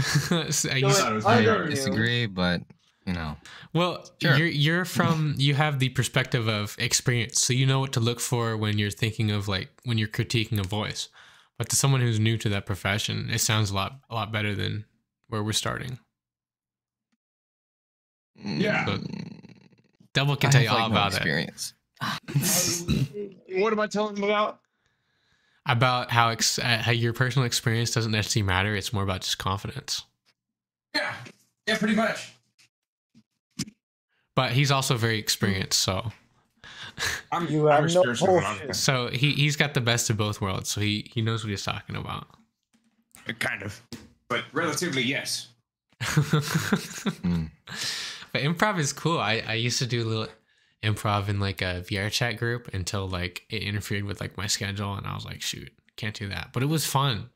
So I So used- it's I other news. disagree, but you know. well, Sure. you have the perspective of experience, so you know what to look for when you're thinking of like when you're critiquing a voice. But to someone who's new to that profession, it sounds a lot better than where we're starting. Yeah. So Devil can I tell have, you all like, no about it. experience. What am I telling them about? About how your personal experience doesn't necessarily matter. It's more about just confidence. Yeah. Yeah, pretty much. But he's also very experienced, so You have no experienced in what I'm bullshit. so he's got the best of both worlds. So he knows what he's talking about. kind of. But relatively, yes. But improv is cool. I used to do a little improv in like a VR chat group until like it interfered with like my schedule, and I was like, shoot, can't do that. But it was fun,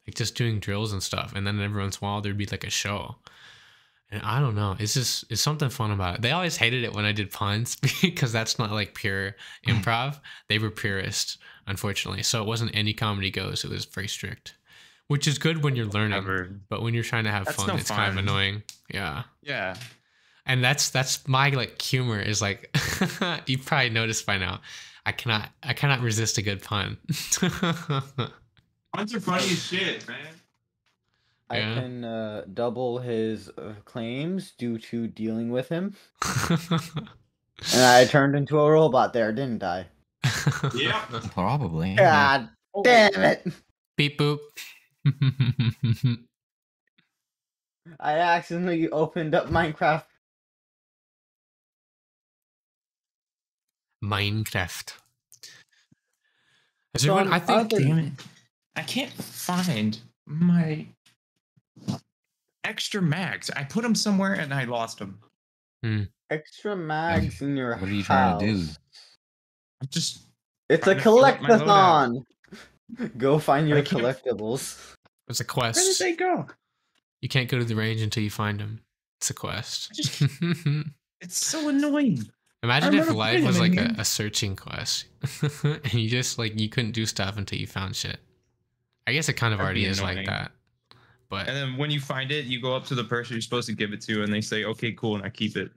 like just doing drills and stuff. And then every once in a while there'd be like a show, and I don't know, it's something fun about it. They always hated it when I did puns because that's not like pure improv. They were purist, unfortunately. So it wasn't any comedy goes. It was very strict, which is good when you're learning. But when you're trying to have That's fun, no it's kind of fun. annoying. Yeah. Yeah. And that's my like humor is like you probably noticed by now. I cannot resist a good pun. Puns are funny as shit, man. I Yeah. can double his claims due to dealing with him. And I turned into a robot there, didn't I? Yeah. Probably. God damn it! Beep boop. I accidentally opened up Minecraft. Minecraft. Is So everyone, I think other- Damn it. I can't find my extra mags. I put them somewhere and I lost them. Extra mags in your What are you trying to do? house. I'm just. It's a trying to fill up my collectathon. Go find your I can't- collectibles. it's a Where did quest. they go? You can't go to the range until you find them. It's a quest. I just- It's so annoying. Imagine I if remember life putting was them like in here. a searching quest, and you just like you couldn't do stuff until you found shit. I guess it kind of That'd already be is like annoying. that. But And then when you find it, you go up to the person you're supposed to give it to, and they say, "Okay, cool," and I keep it.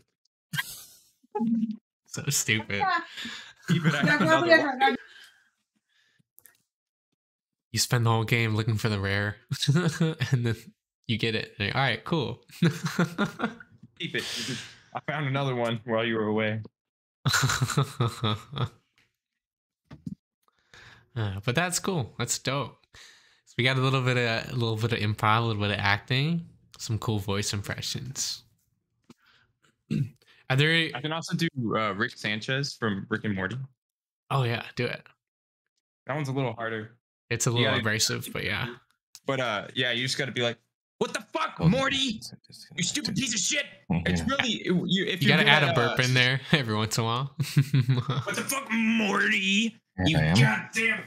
so stupid. Keep it. I have another one. You spend the whole game looking for the rare, and then you get it. And you're, all right, cool. Keep it. I found another one while you were away. But that's cool. That's dope. So we got a little bit of improv, a little bit of acting, some cool voice impressions. Are there? I can also do Rick Sanchez from Rick and Morty. Oh yeah, do it. That one's a little harder. It's a little gotta- abrasive, but yeah. But yeah, you just got to be like, "What the fuck, Okay. Morty? You stupid piece of shit!" It's really if You you're gotta good add at, a burp in there every once in a while. What the fuck, Morty? You I am. goddamn.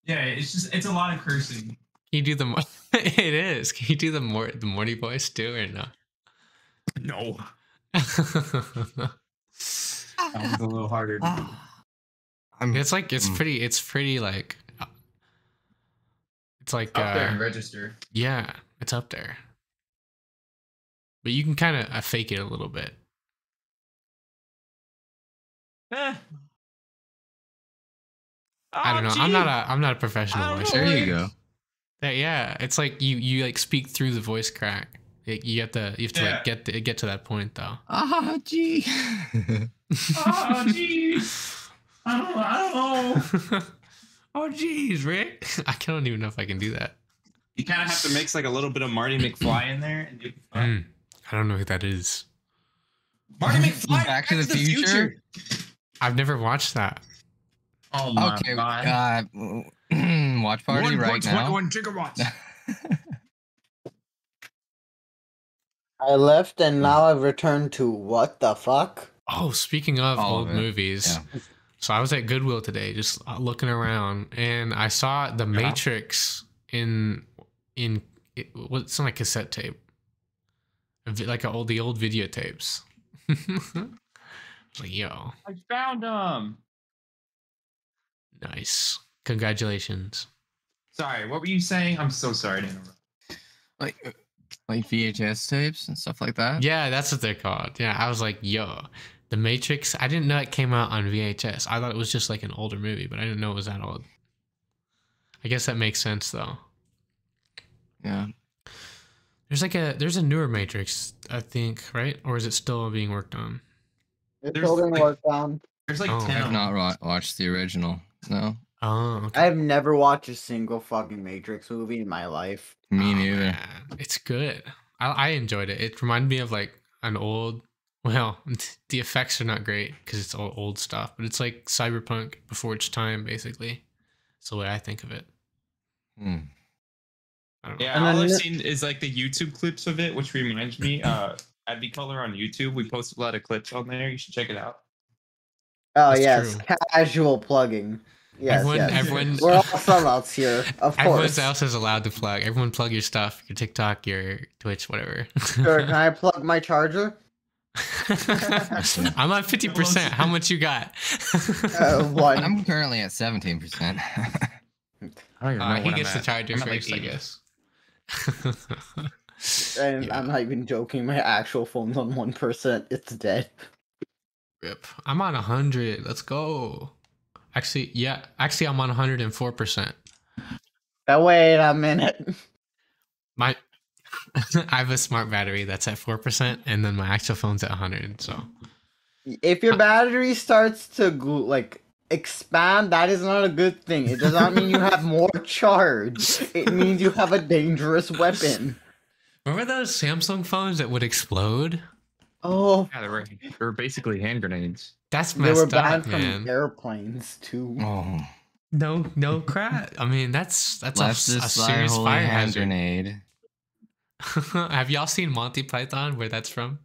Yeah, it's a lot of cursing. Can you do the? It is. Can you do the Morty voice too, or no? No, that one's a little harder. It's like Mm. it's pretty like it's like Up there and register. yeah, it's up there. But you can kind of fake it a little bit. Eh. I don't know. Oh, I'm not a professional I don't voice know. There you go. Yeah, it's like you like speak through the voice crack. You have to Yeah. like get to that point though. Ah, gee. Oh, jeez. I don't know. Oh geez, Rick. I don't even know if I can do that. You kind of have to mix like a little bit of Marty McFly in there, and you'll be fine. I don't know who that is. Marty McFly, Back to the Future? I've never watched that. Oh my Okay. god! Watch party right now. 1.21 gigawatts. I left and now I've returned to what the fuck? Oh, speaking of All old of it. movies, Yeah. so I was at Goodwill today, just looking around, and I saw The Matrix in what's on a cassette tape, like the old videotapes. Like, yo, I found them. nice, congratulations. Sorry, what were you saying? I'm so sorry to interrupt. Like, Like VHS tapes and stuff like that? Yeah, that's what they're called. Yeah, I was like, yo, The Matrix. I didn't know it came out on VHS. I thought it was just like an older movie, but I didn't know it was that old. I guess that makes sense though. Yeah. There's a newer Matrix, I think, right? Or is it still being worked on? It's There's still being like- worked on. There's like Oh. 10 I've of not them. watched the original. No. Oh, okay. I've never watched a single fucking Matrix movie in my life. Me Oh, neither. man. It's good. I enjoyed it. It reminded me of like an old. Well, the effects are not great because it's all old stuff, but it's like cyberpunk before its time, basically. That's the way I think of it. Hmm. I don't know. Yeah, And all then I've the- seen is like the YouTube clips of it, which reminds me, AdviColor on YouTube. We post a lot of clips on there. You should check it out. Oh That's yes, true. casual plugging. Yes, Everyone- We're all sellouts here, of Everyone course. else is allowed to plug. Everyone plug your stuff, your TikTok, your Twitch, whatever. Sure, can I plug my charger? I'm on 50%. How much you got? One. I'm currently at 17%. I don't even know He what gets I'm the at. charger I'm at, like, first, I 80. guess. And Yeah. I'm not even joking. My actual phone's on 1%. It's dead. Rip. I'm on 100. Let's go. Actually, yeah. Actually, I'm on 104%. Now, wait a minute. My, I have a smart battery that's at 4%, and then my actual phone's at 100. So If your battery starts to expand, that is not a good thing. It does not mean you have more charge. It means you have a dangerous weapon. remember those Samsung phones that would explode? Oh, Yeah, they were basically hand grenades. That's they were messed banned up, from man. airplanes too. Oh. No crap. I mean, that's a Let's a just serious holy fire hand hazard. grenade. Have y'all seen Monty Python? Where that's from?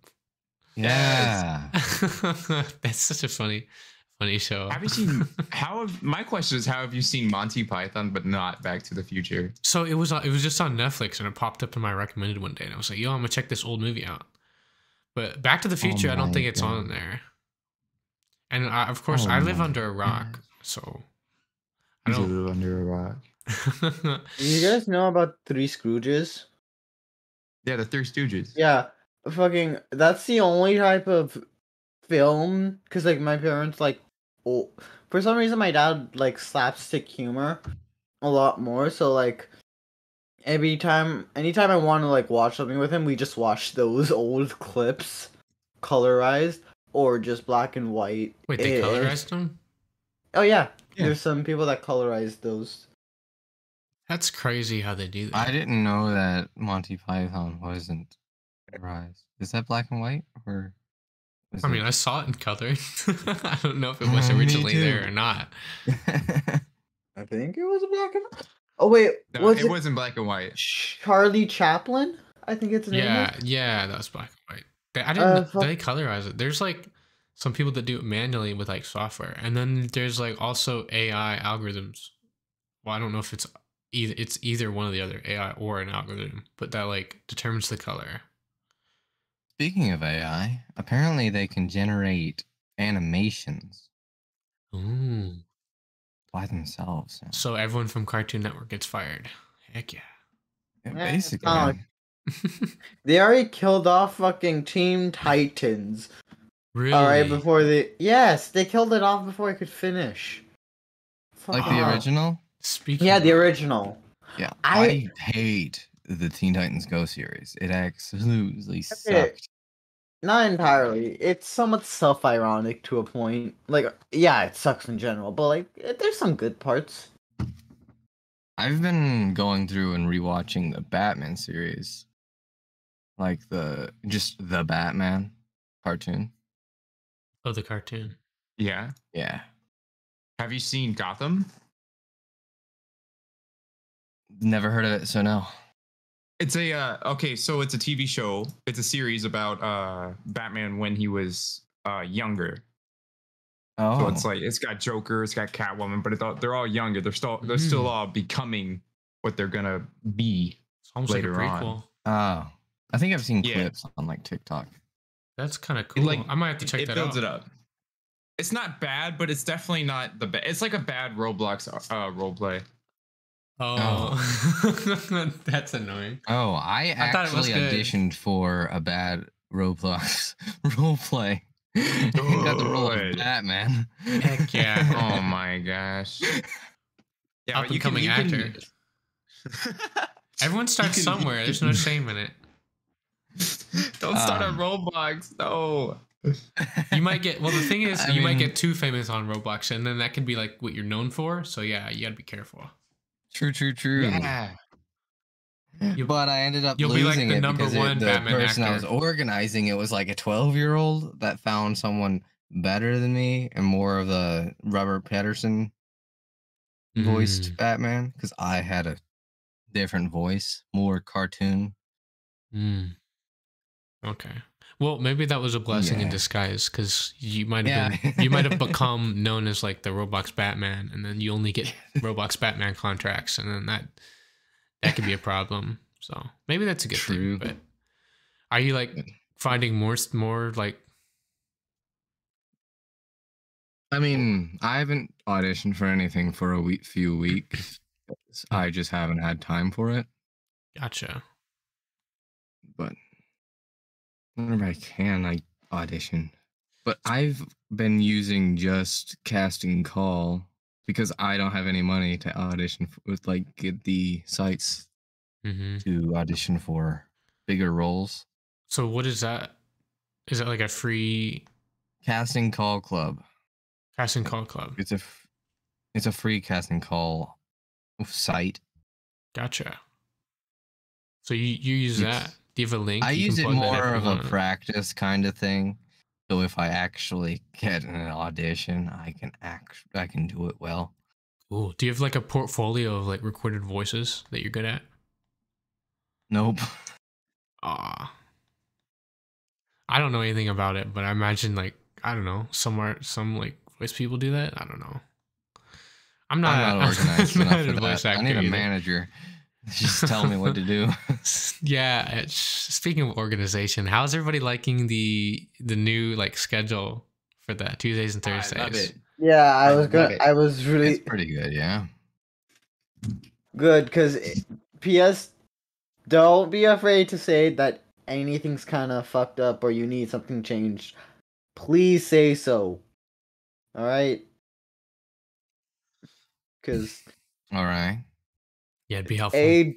Yeah. That's such a funny show. Have you seen my question is how have you seen Monty Python but not Back to the Future? So it was just on Netflix and it popped up in my recommended one day and I was like, yo, I'm gonna check this old movie out. But Back to the Future, I don't my think it's God. on there. And of course, Oh I live my under a rock, so I You don't. live under a rock. Do you guys know about Three Scrooges? Yeah, the Three Stooges. Yeah, fucking. That's the only type of film. Cause like my parents oh, for some reason my dad slapstick humor a lot more. So like anytime I want to watch something with him, we just watch those old clips, colorized or just black and white. Wait, they It- colorized them? Oh yeah. Yeah. There's some people that colorize those. That's crazy how they do that. I didn't know that Monty Python wasn't colorized. Is that black and white or? I mean, I saw it in color. I don't know if it was Me originally too. there or not. I think it was a black and. Oh wait, No, was it it wasn't black and white. Charlie Chaplin? I think it's name. Yeah, that was black and white. I didn't. They colorize it. There's some people that do it manually with software, and then there's also AI algorithms. Well, I don't know if it's either one or the other, AI or an algorithm, but that determines the color. Speaking of AI, apparently they can generate animations Ooh. by themselves. now. So everyone from Cartoon Network gets fired. Heck yeah. Yeah, Yeah, basically. it's not They already killed off fucking Team Titans. Really? Alright, before they killed it off before I could finish. Like Fuck the off. original? Speaking Yeah, the of- original. Yeah. I- I hate the Teen Titans Go series. It absolutely Okay. sucked. Not entirely. It's somewhat self-ironic to a point. Yeah, it sucks in general, but there's some good parts. I've been going through and rewatching the Batman series. Like the Batman cartoon. Oh, the cartoon. Yeah. Yeah. Have you seen Gotham? Never heard of it, so no. It's a okay, so it's a TV show. It's a series about Batman when he was younger. Oh. So it's got Joker, it's got Catwoman, but they're all younger. They're still all becoming what they're gonna be. It's almost Later like a on. prequel. Oh. I think I've seen Yeah. clips on TikTok. That's kind of cool. I might have to check it that builds out. it up. It's not bad, but it's definitely not the best. It's like a bad Roblox roleplay. Oh, that's annoying. Oh, I thought it was actually good. auditioned for a bad Roblox role play. Got the role of Good. Batman. Heck yeah. Oh my gosh. Yeah, Up and coming actor. Everyone starts somewhere. There's no shame in it. Don't start on Roblox. No. You might get, well, the thing is, I you might mean- get too famous on Roblox, and then that could be like what you're known for. So yeah, you gotta be careful. True. Yeah. But I ended up You'll be like losing the it number because one the Batman person I was actor. organizing it was like a 12-year-old that found someone better than me and more of the Robert Patterson voiced Batman because I had a different voice, more cartoon. Okay. Well, maybe that was a blessing in Yeah. disguise because you might have been, you might have become known as like the Roblox Batman, and then you only get Roblox Batman contracts, and then that could be a problem. So maybe that's a good True. thing. But are you like finding more like? I mean, I haven't auditioned for anything for a few weeks. I just haven't had time for it. Gotcha. But whenever I can, I audition. But I've been using just casting call because I don't have any money to audition with, like, get the sites to audition for bigger roles. So what is that? Is it like a free Casting call club? casting call club? It's a free casting call site. Gotcha. So you use that? Do you have a link? I You use can it plug that more if of you a want. practice kind of thing. So if I actually get an audition, I can do it well. Cool. Do you have like a portfolio of like recorded voices that you're good at? Nope. Ah. I don't know anything about it, but I imagine like I don't know, some like voice people do that. I don't know. I'm not organized I'm enough not for a voice that. I actor need a either. manager. Just tell me what to do. Yeah. Speaking of organization, how's everybody liking the new like schedule for the Tuesdays and Thursdays? I love it. Yeah, I I was love gonna. it. I was really It's pretty good, yeah. good because P.S. Don't be afraid to say that anything's kind of fucked up or you need something changed. Please say so. All right. Because All right. Yeah, it'd be helpful.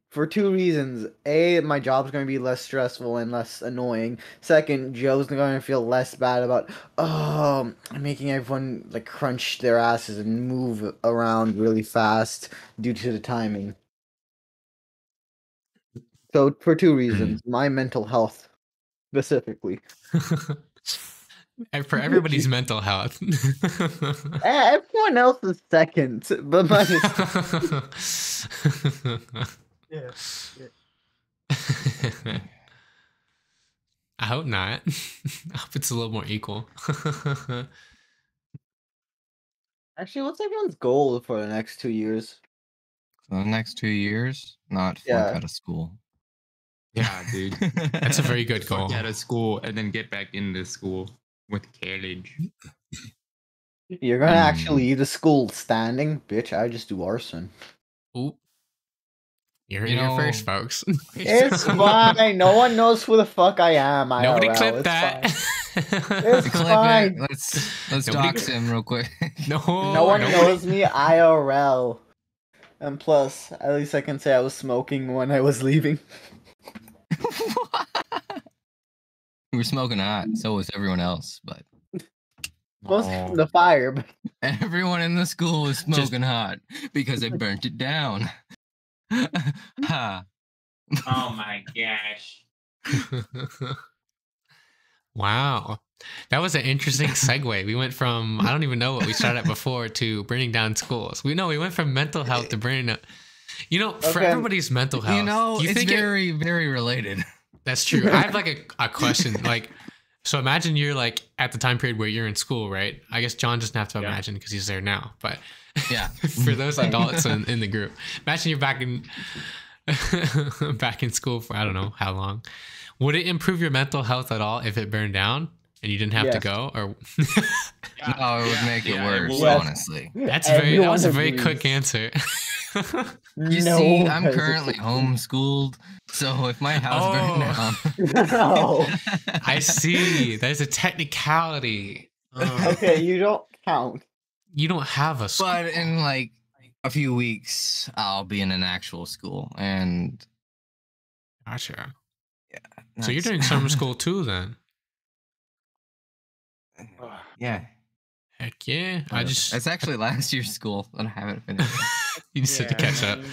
for two reasons. A, my job's going to be less stressful and less annoying. Second, Joe's going to feel less bad about, I'm making everyone like crunch their asses and move around really fast due to the timing. So for two reasons, my mental health specifically. And for everybody's mental health. Everyone else is second, but mine is I hope not. I hope it's a little more equal. Actually, what's everyone's goal for the next 2 years? So the next 2 years, not flunk Yeah. out of school. Yeah, dude. That's a very good Fuck goal. out of school and then get back into school with college. You're gonna actually leave the school standing? Bitch, I just do arson. Ooh. You're You here know- first, folks. It's fine. No one knows who the fuck I am. Nobody IRL. clip It's that. It's Clip fine. it. Let's Nobody- dox him real quick. No, No one nobody- knows me IRL. And plus, at least I can say I was smoking when I was leaving. We were smoking hot, so was everyone else, but Most from the fire, but everyone in the school was smoking hot because they burnt it down. Ha. Oh my gosh. Wow. That was an interesting segue. We went from, I don't even know what we started at before, to burning down schools. We went from mental health to burning up. You know, for Okay. everybody's mental health. You know, do you it's think very, very related. that's true. I have like a question. Like, so imagine you're like at the time period where you're in school, right? I guess John doesn't have to imagine because he's there now. But Yeah. for those adults in the group, imagine you're back in back in school for I don't know how long. Would it improve your mental health at all if it burned down? and you didn't have to Yes. go, or No, it would make it Yeah, worse, well, honestly. that Everyone was a very agrees. quick answer. You No see, I'm hesitation. currently homeschooled, so if my house burned down, No. I see. There's a technicality. Okay, you don't count. You don't have a school. but in like a few weeks, I'll be in an actual school, and Gotcha. So that's- you're doing summer school too, then? Yeah, Heck yeah! I just it's actually last year's school that I haven't finished. you just have to Yeah, catch up. man.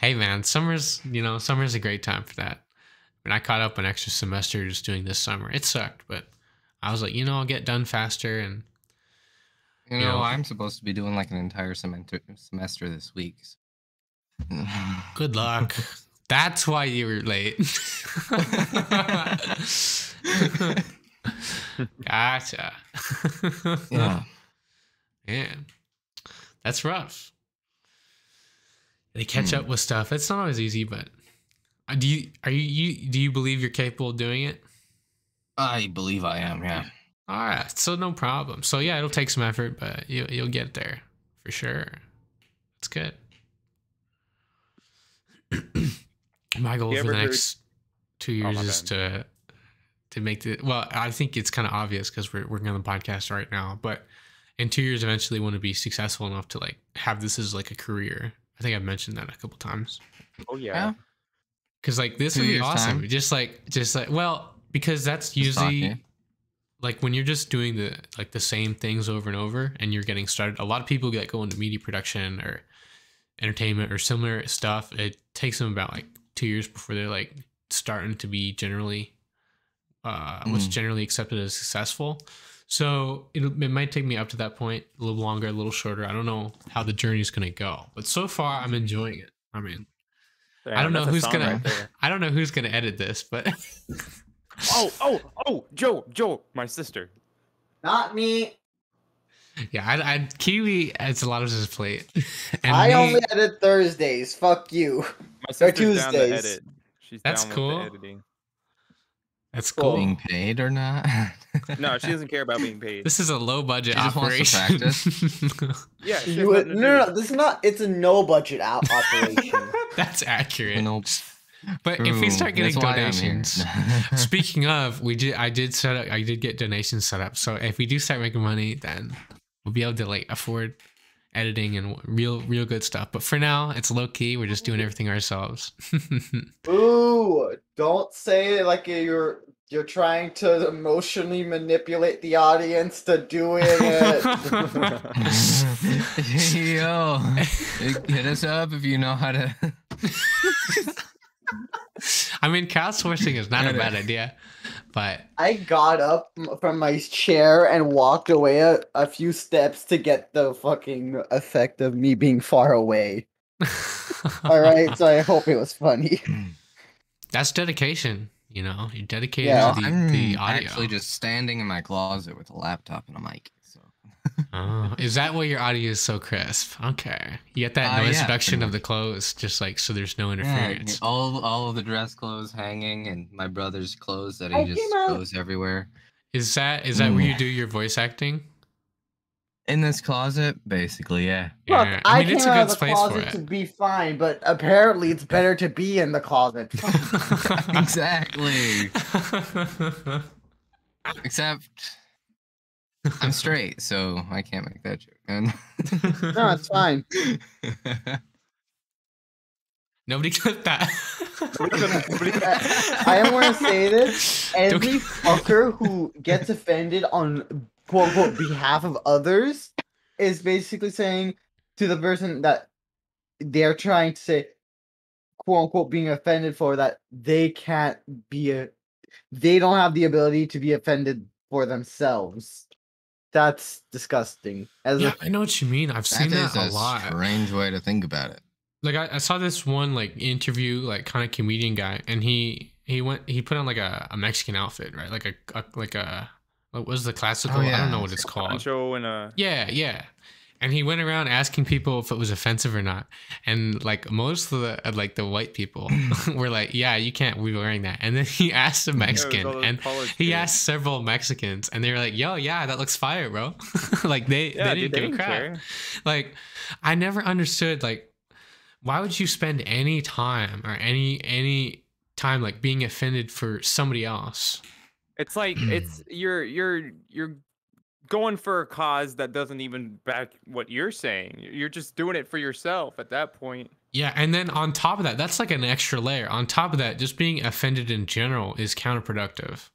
Hey man, summer's a great time for that. And I caught up an extra semester just doing this summer. It sucked, but I was like, I'll get done faster. And You You know, know. I'm supposed to be doing like an entire semester this week. so- good luck. That's why you were late. Gotcha. yeah. Man, that's rough. They catch up with stuff. It's not always easy, but do you believe you're capable of doing it? I believe I am, yeah. All right, so no problem. So yeah, it'll take some effort, but you'll get there for sure. It's good. My goal You for the ever heard- next 2 Oh, years my is to make the well. I think it's kind of obvious because we're working on the podcast right now, but in 2 years, eventually, want to be successful enough to like have this as like a career. I think I've mentioned that a couple times. Oh yeah. Yeah. Because like this 2 would be years' awesome. time? Just like well, because that's Just usually talking. like when you're just doing the same things over and over and you're getting started. A lot of people get go into media production or entertainment or similar stuff. It takes them about like 2 years before they're like starting to be generally what's generally accepted as successful. So it might take me up to that point, a little longer, a little shorter. I don't know how the journey's gonna go, but so far I'm enjoying it. I mean, I don't know that's a who's song gonna right there. I don't know who's gonna edit this, but Oh, Joe, my sister. Not me. yeah, I Kiwi adds a lot of his plate. And I me- only edit Thursdays. Fuck you. My sister's down to Tuesdays. edit. She's That's down cool. with the editing. That's Cool. cool. Being paid or not? No, she doesn't care about being paid. This is a low budget She just wants to operation. Yeah, she has You would, nothing to no, do. this is not. It's a no budget operation. That's accurate. You know, But if we true. start getting That's why I'm here. donations, speaking of, I did get donations set up. So if we do start making money, then we'll be able to like afford editing and real good stuff. But for now, it's low key. We're just doing everything ourselves. Ooh, don't say it like you're trying to emotionally manipulate the audience to doing it. Yo, hit us up if you know how to. I mean, crowdsourcing is not a bad idea, but I got up from my chair and walked away a few steps to get the fucking effect of me being far away. All right, so I hope it was funny. that's dedication. You're dedicated Yeah. to I'm the audio. actually just standing in my closet with a laptop and a mic. So Oh, is that why your audio is so crisp? Okay, you get that noise yeah, reduction pretty of the clothes, just like so there's no yeah, interference. all of the dress clothes hanging and my brother's clothes that I he just came out- throws everywhere. Is that where you do your voice acting? In this closet, basically, yeah. Look, Yeah, I mean, came it's a out good of the space for closet it. to be fine, but apparently it's better to be in the closet. Exactly. Except I'm straight, so I can't make that joke. And No, it's fine. Nobody clipped that. I am going to say this. Every fucker who gets offended on quote unquote behalf of others is basically saying to the person that they're trying to say quote unquote being offended for that they can't be they don't have the ability to be offended for themselves. That's disgusting. As Yeah, a, I know what you mean. I've seen that is that a a lot. strange way to think about it. Like I saw this one like interview, like kind of comedian guy, and he put on like a Mexican outfit, right? Like a what was the classical? Oh, I yeah. don't know what it's called. Poncho and Yeah. And he went around asking people if it was offensive or not. And like most of the white people were like, yeah, you can't be wearing that. And then he asked a Mexican, and he asked several Mexicans, and they were like, yo, yeah, that looks fire, bro. Like they didn't give a crap. Care. Like I never understood, like, why would you spend any time or any time like being offended for somebody else? It's like you're going for a cause that doesn't even back what you're saying. You're just doing it for yourself at that point. Yeah, and then on top of that, that's like an extra layer. On top of that, just being offended in general is counterproductive.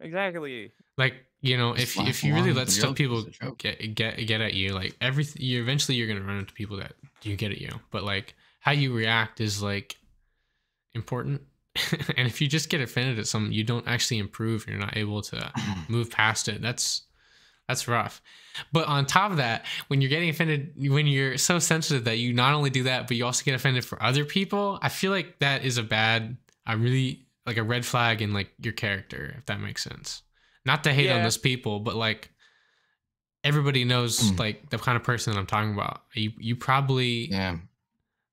Exactly. Like, you know, if you really let stuff people get at you, like everything, eventually you're gonna run into people that do get at you. But like how you react is like important. And if you just get offended at something, you don't actually improve. You're not able to move past it. That's rough. But on top of that, when you're getting offended, when you're so sensitive that you not only do that, but you also get offended for other people, I feel like that is a really like a red flag in like your character, if that makes sense. Not to hate on those people, but like everybody knows like the kind of person that I'm talking about. You probably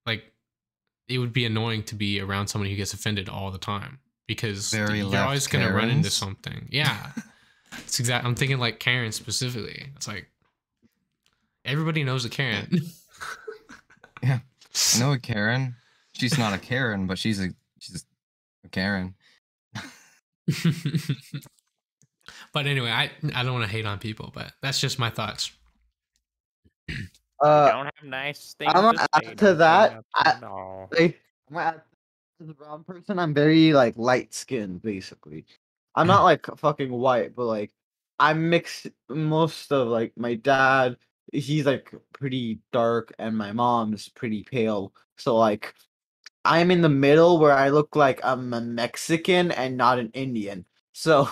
like it would be annoying to be around someone who gets offended all the time because you're always going to run into something. Yeah. It's exactly. I'm thinking like Karen specifically. It's like everybody knows a Karen. Yeah, I know a Karen. She's not a Karen, but she's a Karen. But anyway, I don't want to hate on people, but that's just my thoughts. Don't have nice things. I'm gonna add to that. I'm gonna add to the brown person. I'm very like light skinned, basically. I'm not like fucking white, but like I'm mixed. Most of like my dad, he's like pretty dark, and my mom's pretty pale. So like I'm in the middle where I look like I'm a Mexican and not an Indian. So.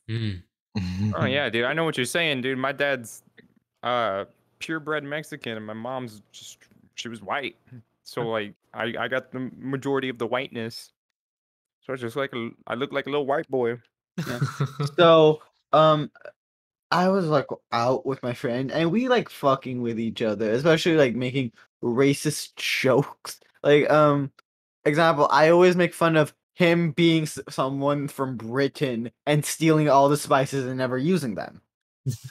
Oh yeah, dude. I know what you're saying, dude. My dad's purebred Mexican, and my mom's she was white. So like I got the majority of the whiteness. So it's just like I look like a little white boy. Yeah. So, I was like out with my friend, and we like fucking with each other, especially like making racist jokes. Like, example, I always make fun of him being someone from Britain and stealing all the spices and never using them.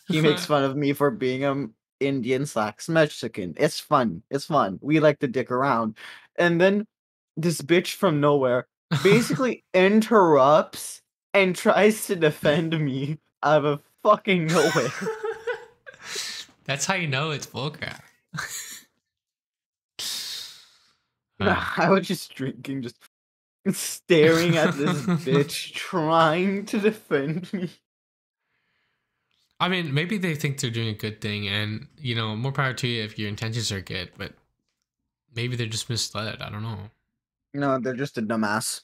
He makes fun of me for being Indian/Mexican. It's fun. It's fun. We like to dick around, and then this bitch from nowhere basically interrupts and tries to defend me out of fucking nowhere. That's how you know it's bullcrap. I was just drinking, just staring at this bitch trying to defend me. I mean, maybe they think they're doing a good thing, and you know, more power to you if your intentions are good, but maybe they're just misled. I don't know. No, they're just a dumbass.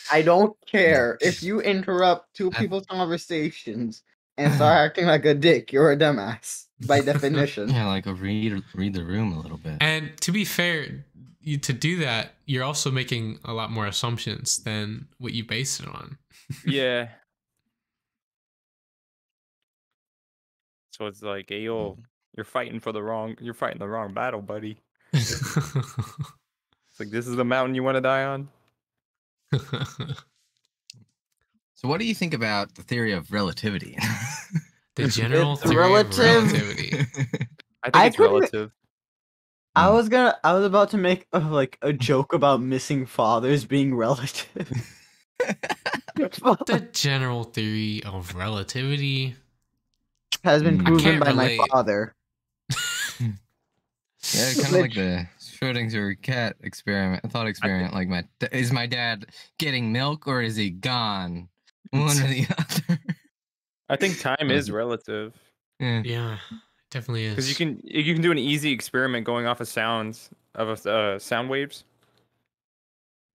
I don't care if you interrupt two people's conversations and start acting like a dick. You're a dumbass by definition. Yeah, like read the room a little bit. And to be fair, to do that, you're also making a lot more assumptions than what you base it on. Yeah. So it's like, hey, yo, you're fighting the wrong battle, buddy. It's like, this is the mountain you want to die on? So what do you think about the theory of relativity? The general theory of relativity. I think it's relative. I was about to make a joke about missing fathers being relative. The general theory of relativity has been proven by my father. Yeah, kind of like the Schrödinger cat thought experiment. Like, is my dad getting milk or is he gone? One or the other. I think time is relative. Yeah, definitely is. Because you can do an easy experiment going off of sound waves.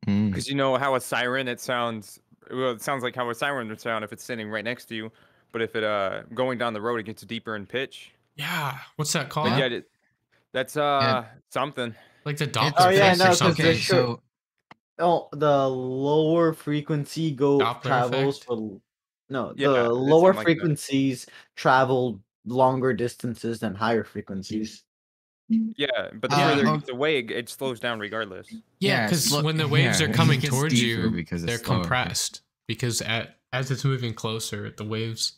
Because you know how a siren it sounds like how a siren would sound if it's sitting right next to you, but if it going down the road it gets deeper in pitch. Yeah, what's that called? But yeah, that's something like the Doppler effect or something. Okay, so the lower frequency travels for No, Yeah, the it's lower something like that. frequencies travel longer distances than higher frequencies. Yeah, but the Yeah. further it gets away, it slows down regardless. Yeah, it's because slow- when the waves yeah, are it coming gets towards deeper you, because it's they're slower. compressed. Because as it's moving closer, the waves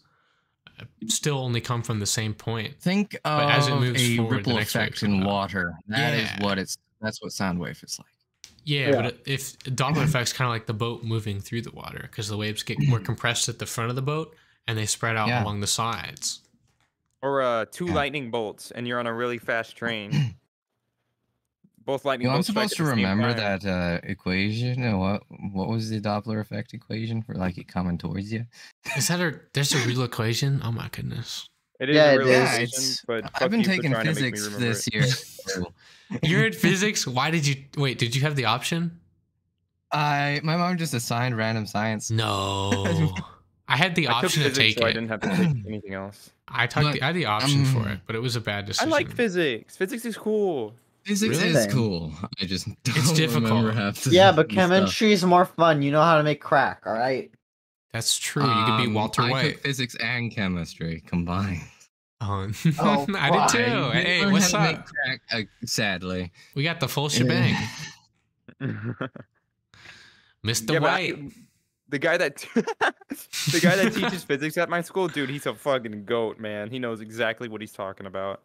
still only come from the same point. Think But as it of moves a forward, the ripple next wave's effect in coming up. water. That's Yeah. what sound wave is like. Yeah, Yeah. but if Doppler effect's kind of like the boat moving through the water, because the waves get more compressed at the front of the boat and they spread out Yeah. along the sides. Or two Yeah. lightning bolts, and you're on a really fast train. Both lightning I'm bolts strike supposed at to the same remember time. that equation. What was the Doppler effect equation for like it coming towards you? Is that there's a real equation? Oh my goodness. It is Yeah, a it real is. equation, it's. but I've fuck been you for taking trying to make me physics remember this it. year. so- You're in physics? Why did you wait? Did you have the option? my mom just assigned random science. No. I had the I took option to physics, take so I it. didn't have to take anything else. I But, had the option for it, but it was a bad I decision. like physics. Physics is cool. Physics Really? is cool. I just don't difficult. remember half the Yeah, but the stuff. chemistry is more fun. You know how to make crack, all right? That's true. You could be Walter I White. took physics and chemistry combined. Oh, Oh, I did fuck. too. I didn't Hey, learn what's how to make up? crack, sadly. We got the full shebang. Yeah, Mr. but White. the guy that the guy that teaches physics at my school, dude, he's a fucking goat, man. He knows exactly what he's talking about.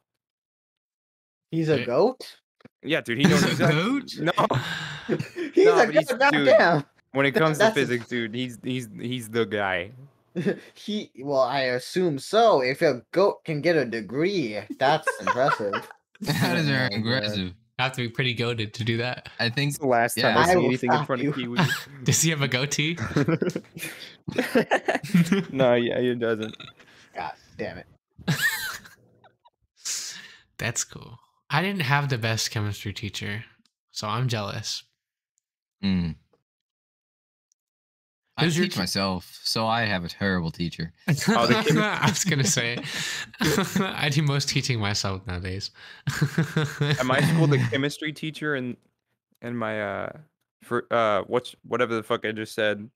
He's a Eh. goat? Yeah, dude, he knows He's a exactly. goat? No, He's No, a but he's- goat, dude. goddamn. when it comes to That's a- physics, dude, he's the guy. Well, I assume so. If a goat can get a degree, that's impressive. That is very Oh, God. aggressive. Have to be pretty goated to do that. I think It's the last time Yeah. I I see will anything in stop front you. of Kiwi. Does he have a goatee? No, yeah, he doesn't. God damn it. That's cool. I didn't have the best chemistry teacher, so I'm jealous. I Who's your teach myself, so I have a terrible teacher. Oh, the chemi- I was gonna say, I do most teaching myself nowadays. At my school, the chemistry teacher and my whatever the fuck I just said,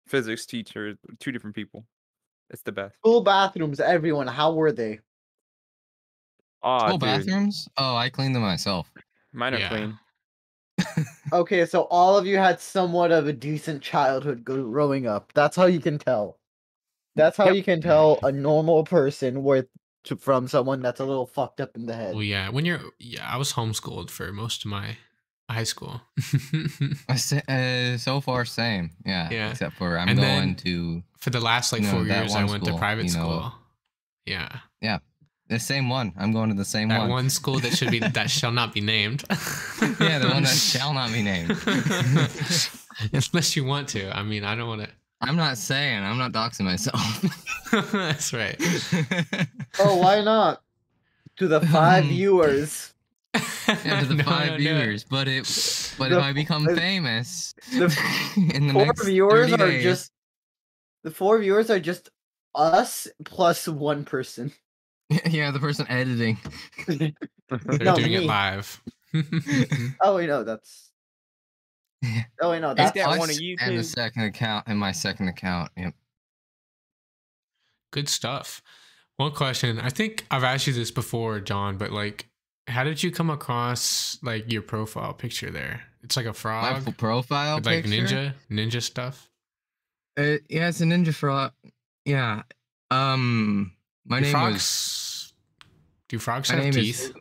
physics teacher, two different people. It's the best. School bathrooms, everyone, how were they? Ah, School dude, bathrooms? Oh, I clean them myself. mine are Yeah. clean. Okay, so all of you had somewhat of a decent childhood growing up. That's how you can tell. That's how Yep. you can tell a normal person from someone that's a little fucked up in the head. Well, yeah. I was homeschooled for most of my high school. So far, same. Yeah. Yeah. Except for I'm And going then- to For the last like You know, 4 that years, I one went to school, private you know. school. Yeah, the same one. I'm going to the same that one. one school that shall not be named. Yeah, the one that shall not be named. Unless you want to. I mean, I don't want to. I'm not saying. I'm not doxing myself. That's right. Oh, why not? To the 5 viewers. Yeah, to the No, five no, no. viewers. But The- if I become the- famous The in the 4 next viewers 30 are days, just the 4 viewers are just us plus one person. yeah, the person editing. They're No, doing it me. live. Oh wait, no, that's. Oh wait, no, Ain't that's that one of Us you and the two? second account and my second account. Yep. Good stuff. One question. I think I've asked you this before, John, but like, how did you come across like your profile picture there? It's like a My frog profile with like picture. ninja stuff. Yeah, it's a ninja frog. Yeah. My Do name frogs, do frogs My have name teeth?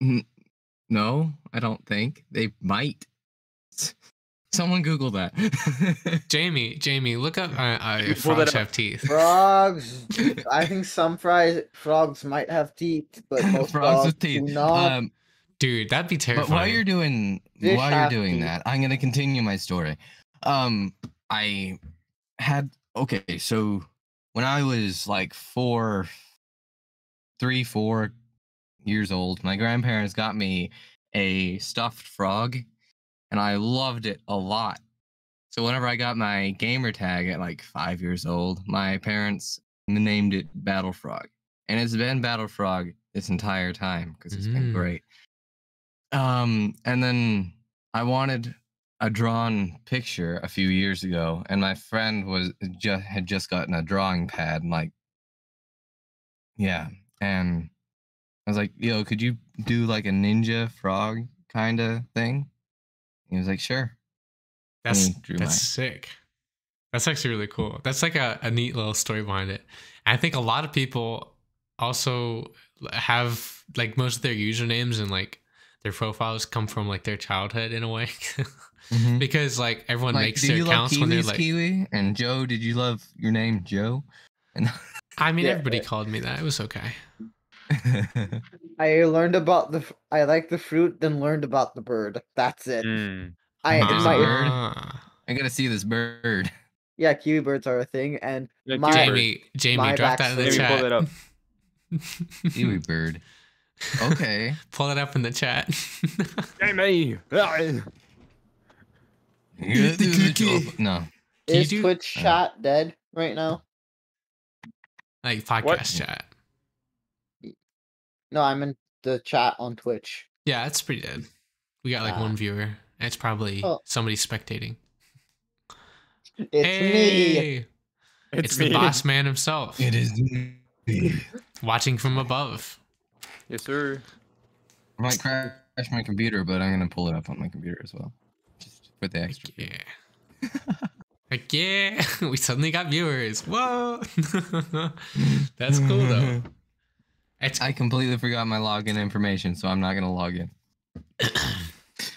was. No, I don't think they might. Someone Google that. Jamie, look up if Pull that frogs up. have teeth. frogs. I think some frogs might have teeth, but most Frogs frogs with teeth. do not. Dude, that'd be But terrifying. while you're doing Fish have teeth. that, I'm gonna continue my story. I had so when I was like 4 years old, my grandparents got me a stuffed frog, and I loved it a lot. So whenever I got my gamer tag at like 5 years old, my parents named it Battle Frog, and it's been Battle Frog this entire time because it's been Mm. great. And then I wanted a drawn picture a few years ago, and my friend had just gotten a drawing pad, and like, yeah, and I was like, "Yo, could you do like a ninja frog kind of thing?" He was like, "Sure." And That's he drew that's mine. sick. That's actually really cool. That's like a neat little story behind it. And I think a lot of people also have like most of their usernames and like their profiles come from like their childhood in a way. Mhm. Because like everyone Like, makes did their you love accounts when they're Kiwi's like Kiwi? And Joe, did you love your name Joe? And I mean Yeah. everybody called me that. It was okay. I learned about I like the fruit, then learned about the bird. That's it. Mm. There's a my bird? Ah. I gotta see this bird. yeah, kiwi birds are a thing, and Yeah, my kiwi Jamie, my drop that in the Jamie, chat. pull that up. Kiwi bird. Okay. Pull it up in the chat. Jamie. No. Can is you do- Twitch chat dead right now? Like podcast What? chat. No, I'm in the chat on Twitch. Yeah, it's pretty dead. We got like Ah. one viewer. It's probably Oh. somebody spectating. It's me. It's the boss man himself. It is me. Watching from above. Yes, sir. I might crash my computer, but I'm gonna pull it up on my computer as well. Just for the extra. Yeah. Like, yeah, we suddenly got viewers. Whoa. That's cool though. It's I completely forgot my login information, so I'm not gonna log in.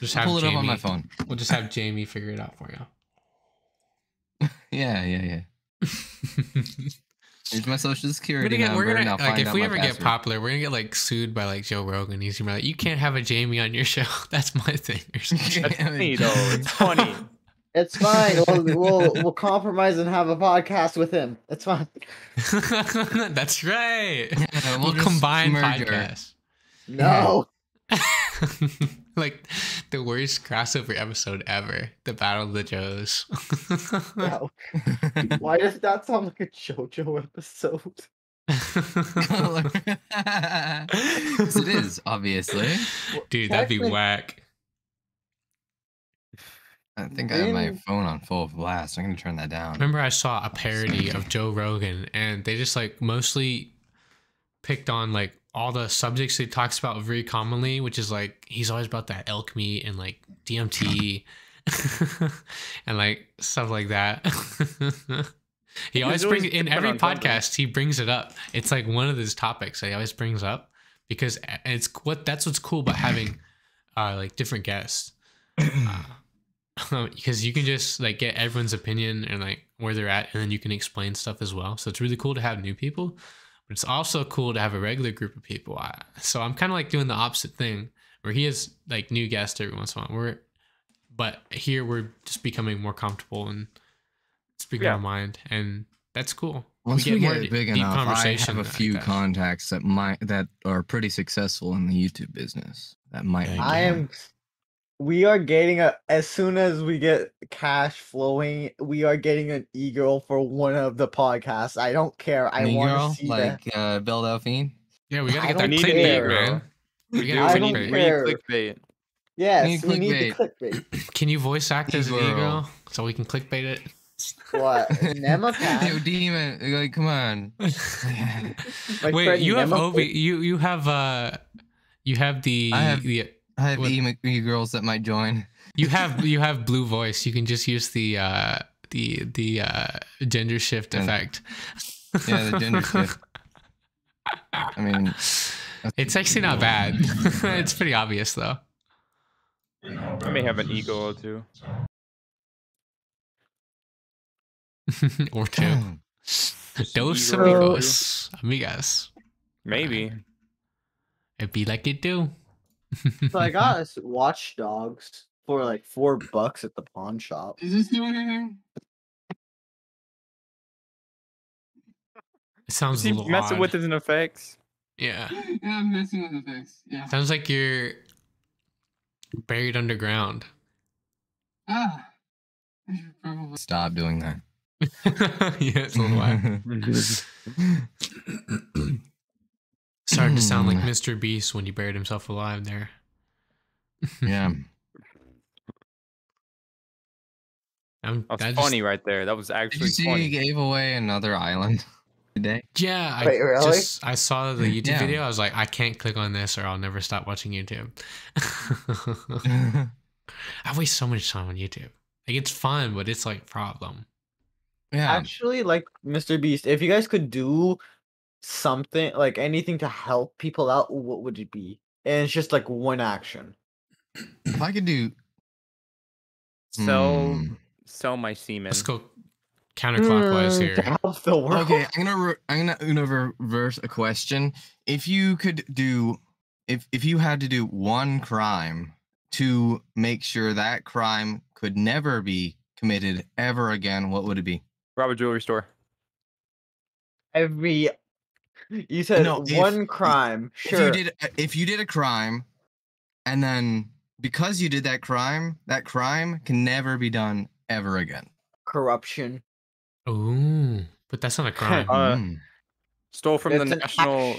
just I'll have pull it Jamie, up on my phone. We'll just have Jamie figure it out for you. Yeah. Here's my social security we're number. gonna Now like find if out we my ever get password. popular, we're gonna get like sued by like Joe Rogan. He's gonna be like, you can't have a Jamie on your show. That's my thing. Or something. That's funny though. It's funny. It's fine. We'll compromise and have a podcast with him. It's fine. That's right. Yeah, We'll just combine merge our- podcasts. No. Like the worst crossover episode ever. The Battle of the Joes. No. Why does that sound like a JoJo episode? Yes, it is, obviously. Dude, that'd be Technic- whack. I think I have my In- phone on full blast. I'm gonna turn that down. Remember I saw a parody of Joe Rogan and they just like mostly picked on like all the subjects he talks about very commonly, which is like he's always about that elk meat and like DMT and like stuff like that. He always brings in picking every on something. podcast, he brings it up. It's like one of his topics that he always brings up because that's what's cool about having like different guests. Because you can just like get everyone's opinion and like where they're at, and then you can explain stuff as well. So it's really cool to have new people, but it's also cool to have a regular group of people. So I'm kind of like doing the opposite thing, where he has like new guests every once in a while. But here we're just becoming more comfortable and speaking our mind, and that's cool. Once we more get big deep enough, I conversation have a like few that. contacts that are pretty successful in the YouTube business. That might. Yeah, We are getting as soon as we get cash flowing, we are getting an e-girl for one of the podcasts. I don't care. I want to see that. like Bill Delphine. Yeah, we gotta I get that don't clickbait, care. man. We Dude, gotta I don't clickbait. care. we need clickbait. Yes, Need we need the clickbait. Can you voice act as an E-girl. e-girl so we can clickbait it? What? Yo, Nemacat? demon, like, come on. My Wait, friend you have Nemacat? Obi. You have the I have- the I have What? e-girls that might join. you have blue voice. You can just use the gender shift Yeah. effect. Yeah, the gender shift. I mean, It's actually not bad. It's pretty obvious though. I may have an ego or two. Or two. Dos Ego. amigos, amigas. Maybe. It'd be like it do. So I got us Watch Dogs for like $4 at the pawn shop. Is this doing anything? It sounds Is a he little messing odd. with his effects? Yeah. Yeah, I'm messing with the fix. Yeah. Sounds like you're buried underground. Ah. I should probably stop doing that. Yeah, it's a little whack. Started to sound like Mr. Beast when he buried himself alive there. Yeah. That was funny right there. That was Did you actually see funny. he gave away another island today? Yeah, Wait, really? I saw the YouTube Yeah. video. I was like, I can't click on this or I'll never stop watching YouTube. I waste so much time on YouTube. Like it's fun, but it's like problem. Yeah. Actually, like Mr. Beast, if you guys could do something like anything to help people out, what would it be? And it's just like one action. If I could do Sell my semen. Let's go counterclockwise To here. help the world. Okay, I'm gonna reverse a question. If you could do, if you had to do one crime to make sure that crime could never be committed ever again, what would it be? Rob a jewelry store. You said No, one crime. Sure. If you did a crime, and then because you did that crime can never be done ever again. Corruption. Ooh, but that's not a crime. Stole from the It's an National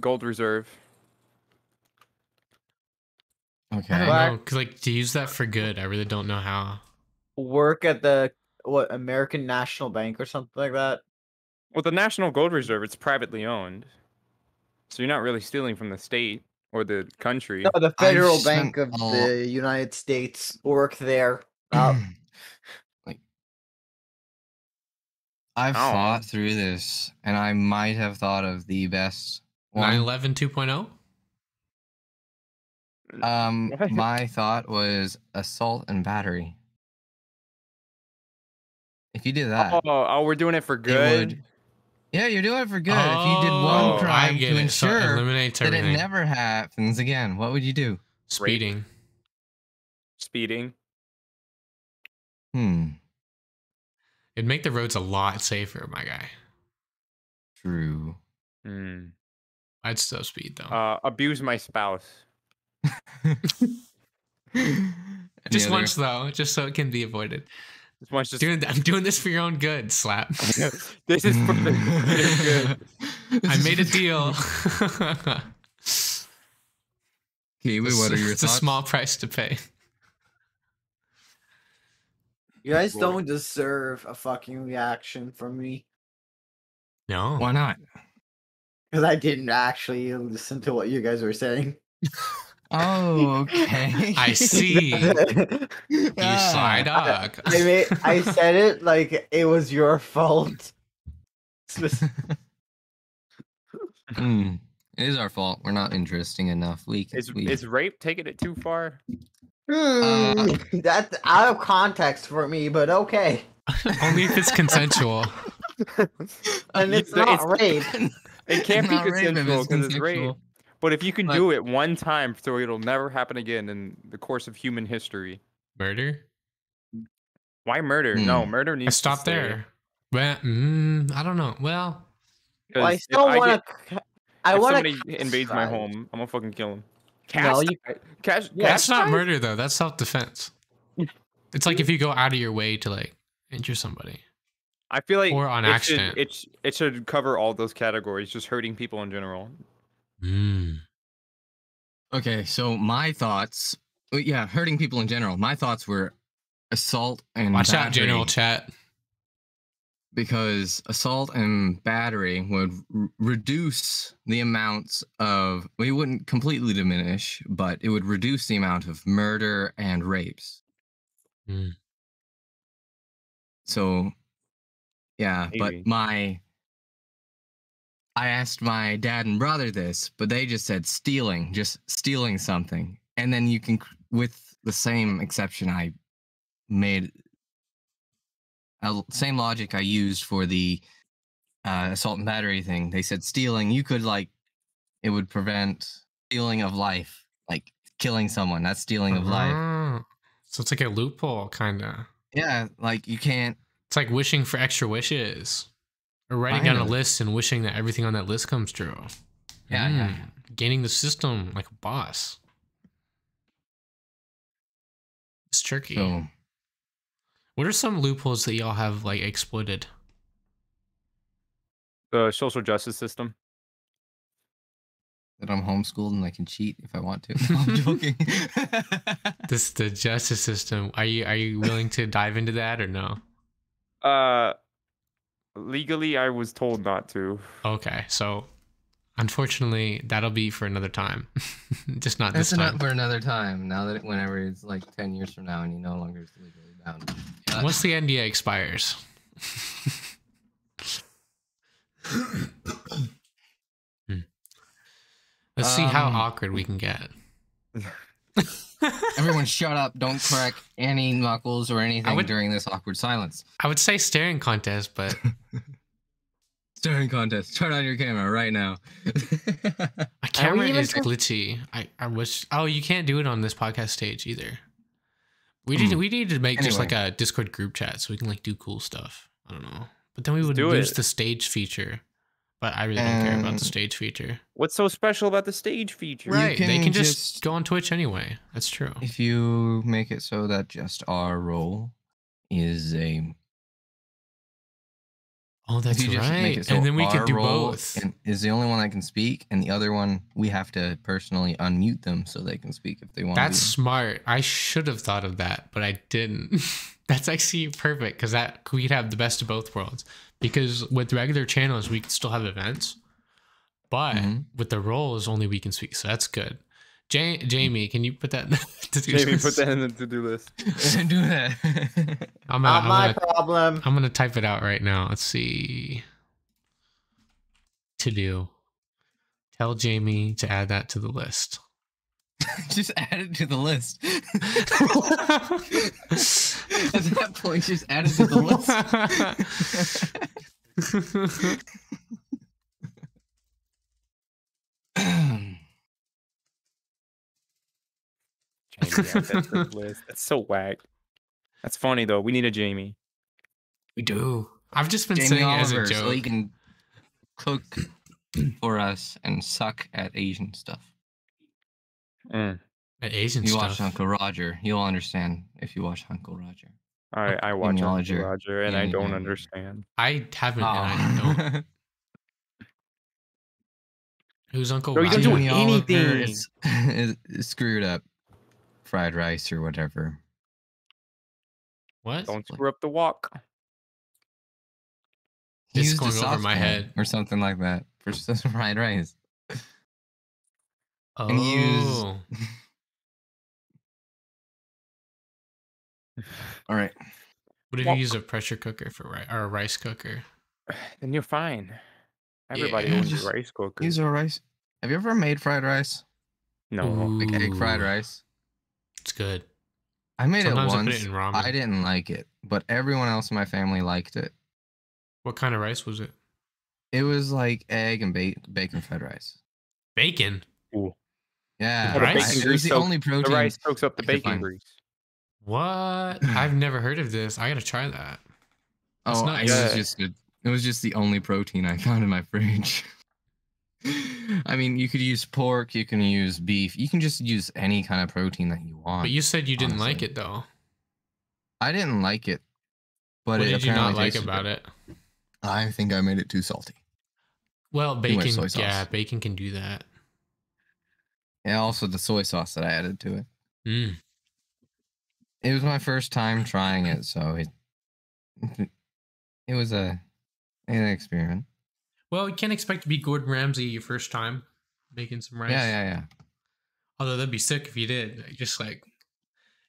Gold Reserve. I Okay. don't Black- know, cause like to use that for good, I really don't know how. Work at the American National Bank or something like that. Well, the National Gold Reserve, it's privately owned. So you're not really stealing from the state or the country. No, the Federal I've Bank spent of a the United States work there. Like, I've Oh. thought through this, and I might have thought of the best one. 9/11 2.0. What? My thought was assault and battery. If you did that, Oh, we're doing it for it good. would. Yeah, you're doing it for good. If you did Oh, one I crime get to it. So it ensure eliminates that it everything. never happens again, what would you do? Speeding. Speeding. It'd make the roads a lot safer, my guy. True. Hmm. I'd still speed though. Abuse my spouse. Just Any once though, just so it can be avoided. This one's just. I'm doing this for your own good, Slap. This is for the good. I made a deal. Kiwi, what are your It's a thoughts? small price to pay. You guys don't deserve a fucking reaction from me No. Why not? because I didn't actually listen to what you guys were saying. Oh, okay. I see. You Ah. sly dog. I said it like it was your fault. It is our fault. We're not interesting enough. Is rape taking it too far? That's out of context for me, but okay. Only if it's consensual. And it's not rape. It can't be Not rape if consensual it's because it's rape. consensual. But if you can But- do it one time, so it'll never happen again in the course of human history. Murder? Why murder? No, Hmm. murder needs I to stopped stay. there. Well, I don't know. Well, 'Cause Well, I if still I want get- to. I if want somebody to. invades my home, I'm gonna fucking kill him. No, you- Cash. Yeah, that's not time? murder though. That's self-defense. It's like if you go out of your way to like injure somebody. I feel like Or on accident. It should cover all those categories, just hurting people in general. Okay, so my thoughts. Yeah, hurting people in general. My thoughts were assault and Watch out, battery, general chat. because assault and battery would reduce the amounts of. We wouldn't completely diminish, but it would reduce the amount of murder and rapes. Hmm. So, yeah, Maybe. but I asked my dad and brother this, but they just said stealing, just stealing something. And then you can, with the same exception I made, same logic I used for the assault and battery thing. They said stealing, you could like, it would prevent stealing of life, like killing someone. That's stealing of life. Ah. So it's like a loophole, kind of. Yeah, like you can't. It's like wishing for extra wishes. Or writing down a Kinda. list and wishing that everything on that list comes true. Yeah. Gaining the system like a boss. It's tricky. So, What are some loopholes that y'all have like exploited? The social justice system. that I'm homeschooled and I can cheat if I want to. No, I'm joking. the justice system. Are you willing to dive into that or no? Legally, I was told not to. Okay, so unfortunately, that'll be for another time. Just not That's this time. enough for another time. Now that whenever it's like 10 years from now and you no longer is legally bound. Once the NDA expires. Let's see how awkward we can get. Everyone shut up. Don't crack any knuckles or anything during this awkward silence. I would say staring contest, but... Staring contest. Turn on your camera right now. My camera is glitchy. I wish... Oh, you can't do it on this podcast stage either. We need to make just like a Discord group chat so we can like do cool stuff. I don't know. But then we would lose the stage feature. But I really don't care about the stage feature. What's so special about the stage feature? Right, they can just go on Twitch anyway. That's true. If you make it so that just our role is a... Oh, that's right. So and then we could do both. Is the only one that can speak, and the other one, we have to personally unmute them so they can speak if they want to. That's smart. I should have thought of that, but I didn't. That's actually perfect, because that we could have the best of both worlds. Because with regular channels, we can still have events, but with the roles, only we can speak. So that's good. Jamie, can you put that in the to-do list? Put that in the to-do list. Do that. Not my problem. I'm gonna type it out right now. Let's see. To do. Tell Jamie to add that to the list. Just add it to the list. At that point, just add it to the list. That's so whack. That's funny though. We need a Jamie. We do. I've just been saying it as a joke. So he can cook for us and suck at Asian stuff. At Asian stuff. You watch Uncle Roger. You'll understand if you watch Uncle Roger. I watch Uncle Roger and I don't understand. I haven't and I don't. Who's Uncle Roger? You don't do anything. Is screwed up fried rice or whatever. What? Don't screw up the walk. It's going over my head. Or something like that. For some fried rice. Oh. And use... All right. What if you use a pressure cooker for rice or a rice cooker? Then you're fine. Everybody owns a rice cooker. Use a rice. Have you ever made fried rice? No. Like egg fried rice? It's good. I made Sometimes it I put once. it in ramen. I didn't like it, but everyone else in my family liked it. What kind of rice was it? It was like egg and bacon fried rice. Bacon? Ooh. Yeah. Rice? It was the only protein. The rice soaks up the bacon grease. What? I've never heard of this. I gotta try that. That's nice. It was just the only protein I found in my fridge. I mean, you could use pork, you can use beef, you can just use any kind of protein that you want. But you said you didn't like it though. I didn't like it. But what did you not like about it? I think I made it too salty. Well, bacon, yeah, bacon can do that. And also the soy sauce that I added to it. Mm. It was my first time trying it, so it was an experiment. Well, you can't expect to be Gordon Ramsay your first time making some rice. Yeah. Although that'd be sick if you did. Just like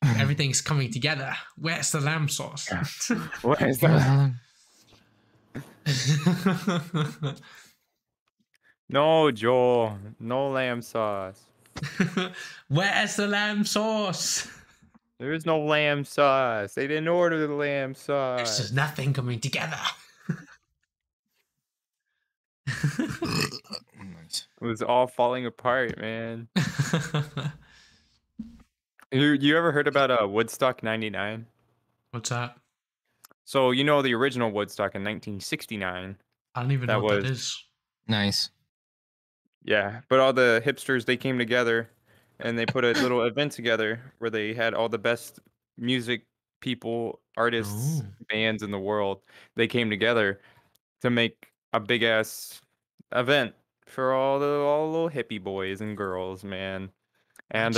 everything's coming together. Where's the lamb sauce? Where's the No, Joel. No lamb sauce. Where's the lamb sauce? There is no lamb sauce. They didn't order the lamb sauce. There's just nothing coming together. Nice. It was all falling apart, man. You ever heard about Woodstock 99? What's that? So you know the original Woodstock in 1969. I don't even know what that is. Nice. Yeah, but all the hipsters, they came together and they put a little event together where they had all the best music people, artists, bands in the world. They came together to make a big ass event for all the little hippie boys and girls, man. And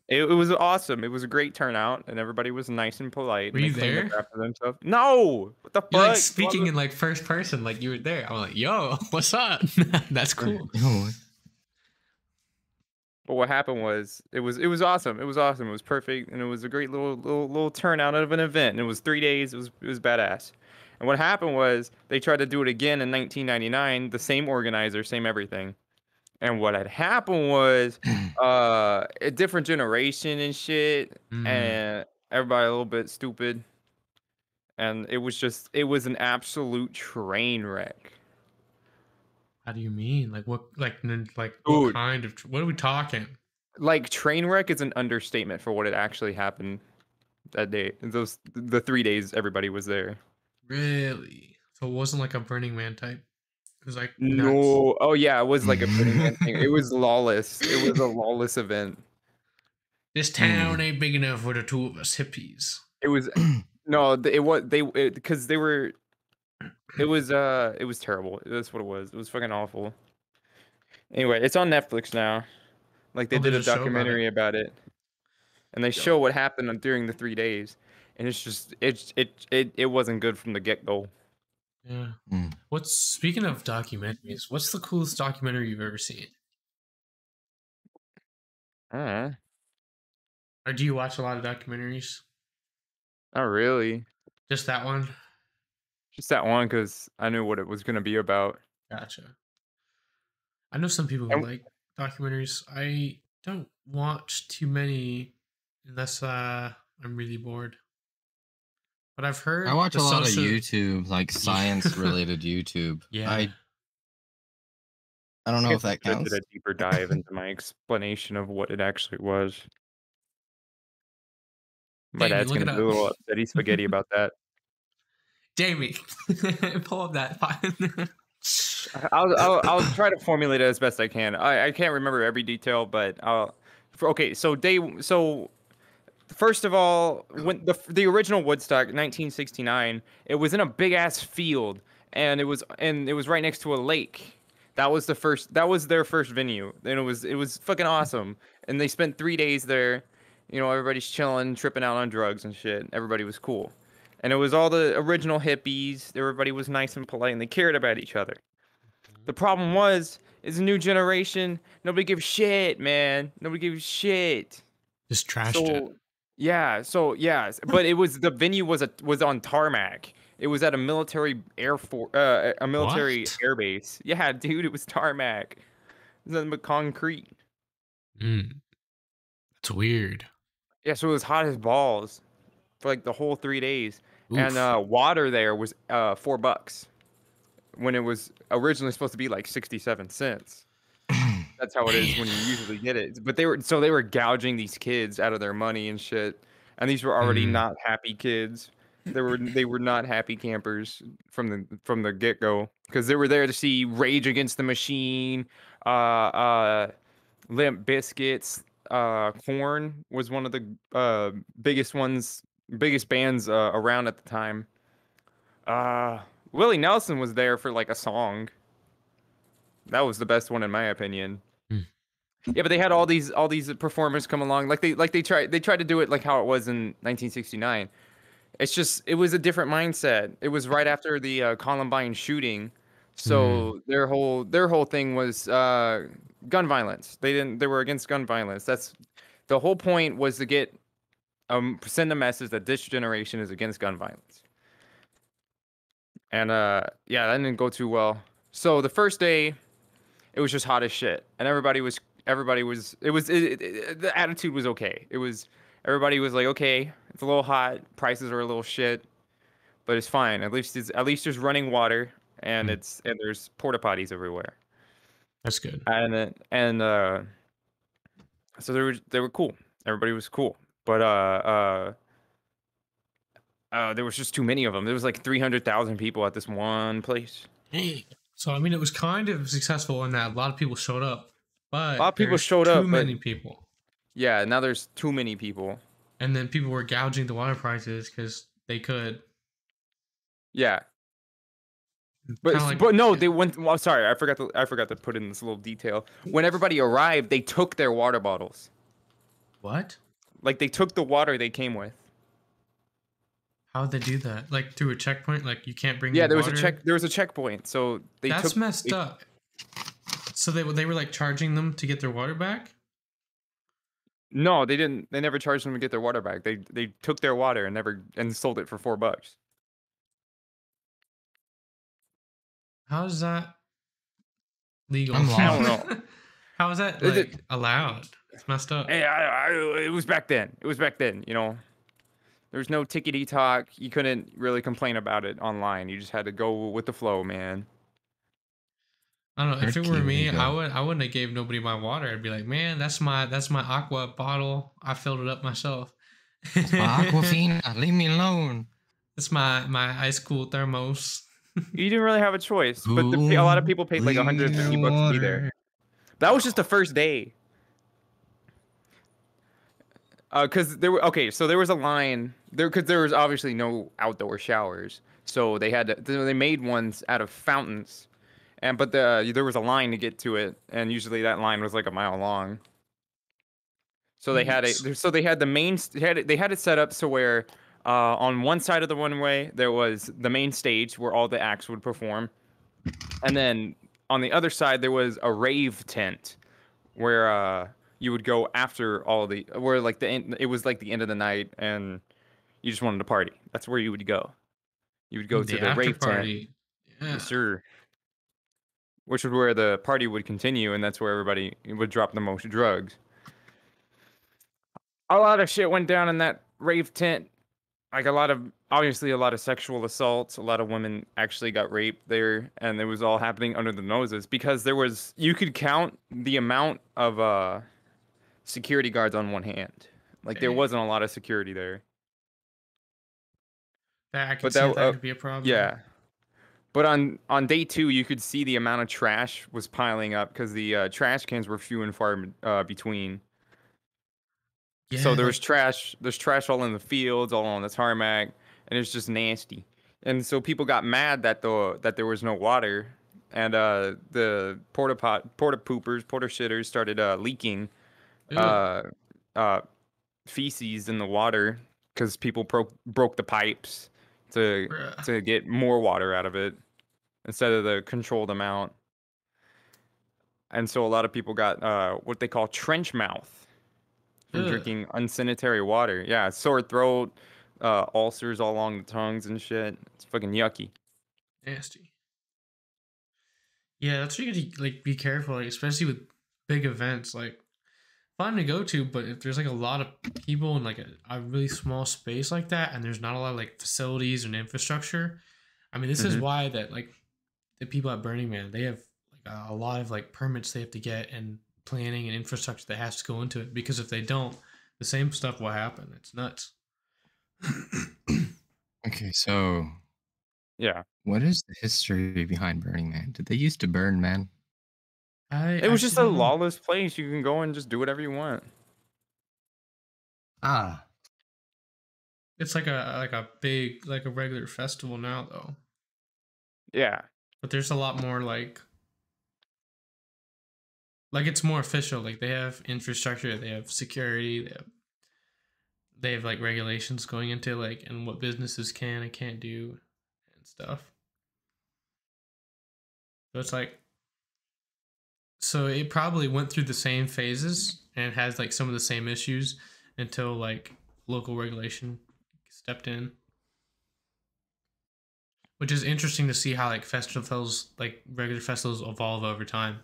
it was awesome. It was a great turnout, and everybody was nice and polite. Were and you they cleaned up there? after themselves. No, what the You're like fuck? speaking in like first person, like you were there. I'm like, yo, what's up? That's cool. But what happened was it was awesome. It was awesome. It was perfect, and it was a great little turnout of an event. And it was 3 days. It was badass. And what happened was they tried to do it again in 1999. The same organizer, same everything. And what had happened was a different generation and shit, and everybody a little bit stupid. And it was an absolute train wreck. How do you mean? Like what? Like what Dude. kind of? What are we talking? Like train wreck is an understatement for what had actually happened that day. The 3 days everybody was there. Really? So it wasn't like a Burning Man type. It was like nuts. No. Oh yeah, it was like a Burning Man thing. It was lawless. It was a lawless event. This town ain't big enough for the two of us hippies. It was no. It was because they were. It was terrible. That's what it was. It was fucking awful. Anyway, it's on Netflix now. Like they did a documentary about it, and they show what happened during the 3 days, and it's just it wasn't good from the get go. Yeah. Speaking of documentaries? What's the coolest documentary you've ever seen? Or do you watch a lot of documentaries? Not really. Just that one? Just that one because I knew what it was gonna be about. Gotcha. I know some people who like documentaries. I don't watch too many unless I'm really bored. But I've heard I watch a lot of YouTube, like science related YouTube. Yeah. I don't know if that counts. I did a deeper dive into my explanation of what it actually was. My dad's gonna be a little upsetty spaghetti about that. Jamie, pull up that file. I'll try to formulate it as best I can. I can't remember every detail, but so first of all, when the original Woodstock 1969, it was in a big ass field, and it was right next to a lake. That was their first venue, and it was fucking awesome. And they spent 3 days there. You know, everybody's chilling, tripping out on drugs and shit. Everybody was cool. And it was all the original hippies. Everybody was nice and polite, and they cared about each other. The problem is a new generation. Nobody gives shit, man. Nobody gives shit. Just trashed it. Yeah. So yeah, but the venue was on tarmac. It was at a military air base. Yeah, dude, it was tarmac. It was nothing but concrete. That's weird. Yeah, so it was hot as balls for like the whole 3 days. Oof. And water there was $4 when it was originally supposed to be like 67 cents. That's how it is when you usually get it. But they were gouging these kids out of their money and shit. And these were already not happy kids. They were not happy campers from the get go, because they were there to see Rage Against the Machine, Limp Bizkit, Korn was one of the biggest bands around at the time. Willie Nelson was there for like a song. That was the best one in my opinion. Yeah, but they had all these performers come along. Like they tried to do it like how it was in 1969. It was a different mindset. It was right after the Columbine shooting, so their whole thing was gun violence. They were against gun violence. That's the whole point, was to get send a message that this generation is against gun violence. And yeah, that didn't go too well. So the first day, it was just hot as shit, and the attitude was okay. Everybody was like, okay, it's a little hot, prices are a little shit, but it's fine. At least there's running water, and there's porta potties everywhere. That's good. And so they were cool. Everybody was cool, but there was just too many of them. There was like 300,000 people at this one place. Hey. So I mean, it was kind of successful in that a lot of people showed up, but a lot of people showed up. Too many people. Yeah, now there's too many people. And then people were gouging the water prices because they could. Yeah. But no, they went. Well, sorry, I forgot to put in this little detail. When everybody arrived, they took their water bottles. What? Like they took the water they came with. How would they do that? Like through a checkpoint? Like you can't bring Yeah, the there water? was a checkpoint. So they That's took messed up. So they were like charging them to get their water back? No, they didn't. They never charged them to get their water back. They took their water and sold it for $4. How is that legal? I'm I don't lost. know. How is that Is it- like allowed? It's messed up. Hey, it was back then. It was back then. You know, there was no tickety talk. You couldn't really complain about it online. You just had to go with the flow, man. I don't know. If it were Turkey, me, there you go. I wouldn't have gave nobody my water. I'd be like, man, that's my aqua bottle. I filled it up myself. My Aquafina, leave me alone. It's my ice cool thermos. You didn't really have a choice, but a lot of people paid like $150 to be there. That was just the first day. Because so there was a line there because there was obviously no outdoor showers, so they made ones out of fountains, but there was a line to get to it, and usually that line was like a mile long. So they had they had it set up so where on one side of the runway there was the main stage where all the acts would perform, and then on the other side there was a rave tent where you would go after where like it was like the end of the night and you just wanted to party. That's where you would go. You would go to the after rave tent. party. Yeah. Yes, sir. Which is where the party would continue, and that's where everybody would drop the most drugs. A lot of shit went down in that rave tent. Like obviously a lot of sexual assaults. A lot of women actually got raped there, and it was all happening under the noses because you could count the amount of security guards on one hand. Like there wasn't a lot of security there. I could see that could be a problem. Yeah. But on day 2, you could see the amount of trash was piling up because the trash cans were few and far between. Yeah, So there's trash all in the fields, all on the tarmac, and it's just nasty. And so people got mad that there was no water, and the porta shitters started leaking feces in the water because people broke the pipes to get more water out of it instead of the controlled amount. And so a lot of people got what they call trench mouth from drinking unsanitary water. Yeah, sore throat, ulcers all along the tongues and shit. It's fucking yucky. Nasty. Yeah, that's why you gotta like be careful, like especially with big events. Like fun to go to, but if there's like a lot of people in like a really small space like that, and there's not a lot of like facilities and infrastructure. I mean, this is why that like the people at Burning Man, they have like a lot of like permits they have to get and planning and infrastructure that has to go into it, because if they don't, the same stuff will happen. It's nuts. Okay, so Yeah. what is the history behind Burning Man? Did they used to burn, man? It was just a actually don't know. lawless place. You can go and just do whatever you want. Ah, It's like a big like a regular festival now though. Yeah. But there's a lot more like it's more official. Like they have infrastructure, they have security, they have like regulations going into like and what businesses can and can't do and stuff. So it's like so it probably went through the same phases and has like some of the same issues until like local regulation stepped in. Which is interesting to see how like festivals, like regular festivals, evolve over time,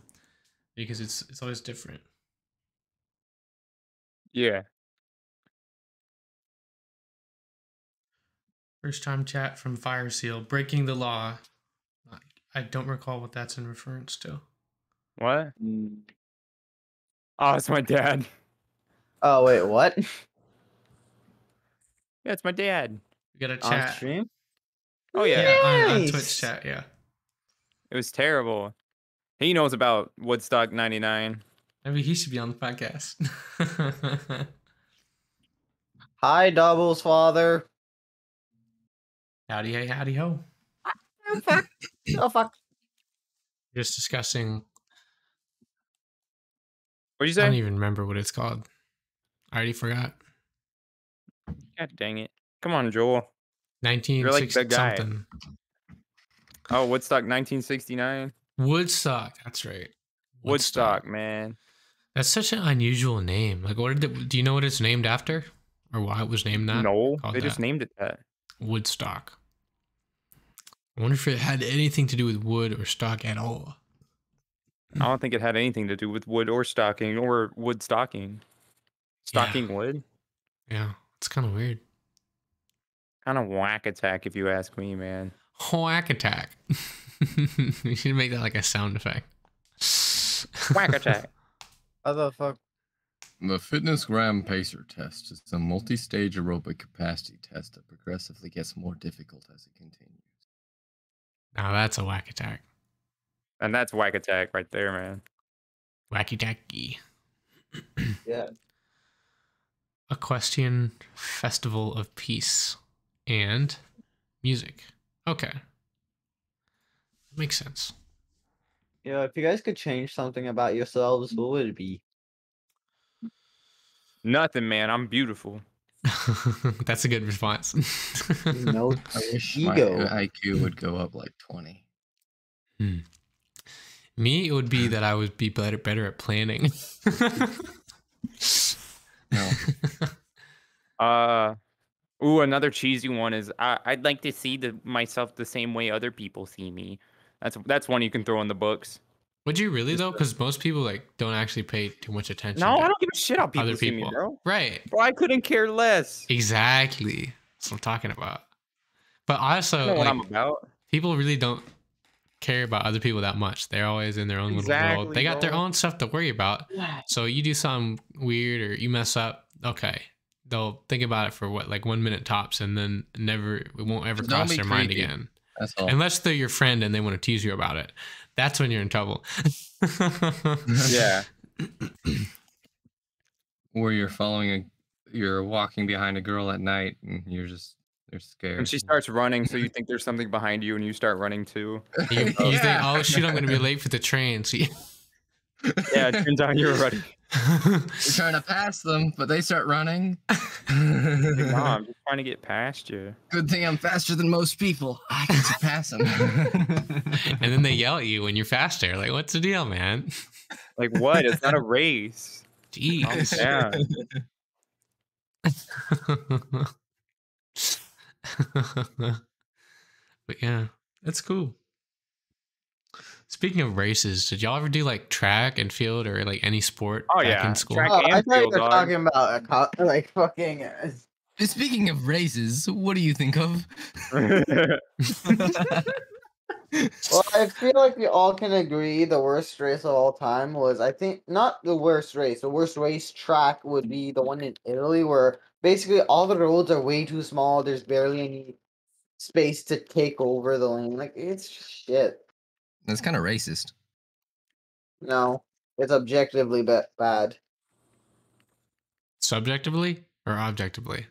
because it's always different. Yeah. First time chat from Fire Seal, breaking the law. I don't recall what that's in reference to. What? Oh, it's my dad. Oh wait, what? Yeah, it's my dad. We got a On chat. stream? Oh yeah. Yeah, on Nice. Twitch chat. Yeah. It was terrible. He knows about Woodstock 99. Maybe he should be on the podcast. Hi, Double's father. Howdy hey, howdy ho. Oh fuck. Oh fuck. Just discussing. What'd you I don't say? even remember what it's called. I already forgot. God dang it! Come on, Joel. You're like 1960 the guy. something. Oh, Woodstock, 1969. Woodstock. That's right. Woodstock, man. That's such an unusual name. Like, what did it, do you know what it's named after, or why it was named that? No, Called they just that? named it that. Woodstock. I wonder if it had anything to do with wood or stock at all. I don't think it had anything to do with wood or stocking or wood stocking. Stocking wood? Yeah, it's kind of weird. Kind of whack attack, if you ask me, man. Whack attack. You should make that like a sound effect. Whack attack. How the fuck? The Fitness Gram Pacer test is a multi-stage aerobic capacity test that progressively gets more difficult as it continues. Now that's a whack attack. And that's whack attack right there, man. Wacky tacky. Yeah. Equestrian Festival of Peace and music. Okay. Makes sense. Yeah, if you guys could change something about yourselves, what would it be? Nothing, man. I'm beautiful. That's a good response. No I wish ego. my IQ would go up like 20. Me, it would be that I would be better at planning. No. Ooh, another cheesy one is I'd like to see myself the same way other people see me. That's one you can throw in the books. Would you really though? Because most people like don't actually pay too much attention. No, to I don't give a shit how people other see people. me, bro. Right. Bro, I couldn't care less. Exactly. That's what I'm talking about. But I also, know what like, I'm about. people really don't care about other people that much. They're always in their own little world. They got their bro. own stuff to worry about. So you do something weird or you mess up, okay. They'll think about it for what, like 1 minute tops, and then it won't ever Just don't cross be their mind creepy. again. That's all. Unless they're your friend and they want to tease you about it. That's when you're in trouble. Yeah. Or you're walking behind a girl at night and they're scared. And she starts running, so you think there's something behind you, and you start running too. You think, oh shoot, I'm gonna be late for the train. So Yeah, it turns out you're ready. You're trying to pass them, but they start running. Like, no, I'm just trying to get past you. Good thing I'm faster than most people. I can surpass them. And then they yell at you when you're faster. Like, what's the deal, man? Like, what? It's not a race. Jeez. Yeah. But yeah, that's cool. Speaking of races, did y'all ever do like track and field or like any sport Oh, back yeah. in school? Track- Oh, I and thought you field, were dog. talking about like fucking. Speaking of races, what do you think of? Well, I feel like we all can agree the worst race of all time was, I think, not the worst race. The worst race track would be the one in Italy, where basically all the roads are way too small. There's barely any space to take over the lane. Like, it's just shit. That's kind of racist. No, it's objectively bad. Subjectively or objectively?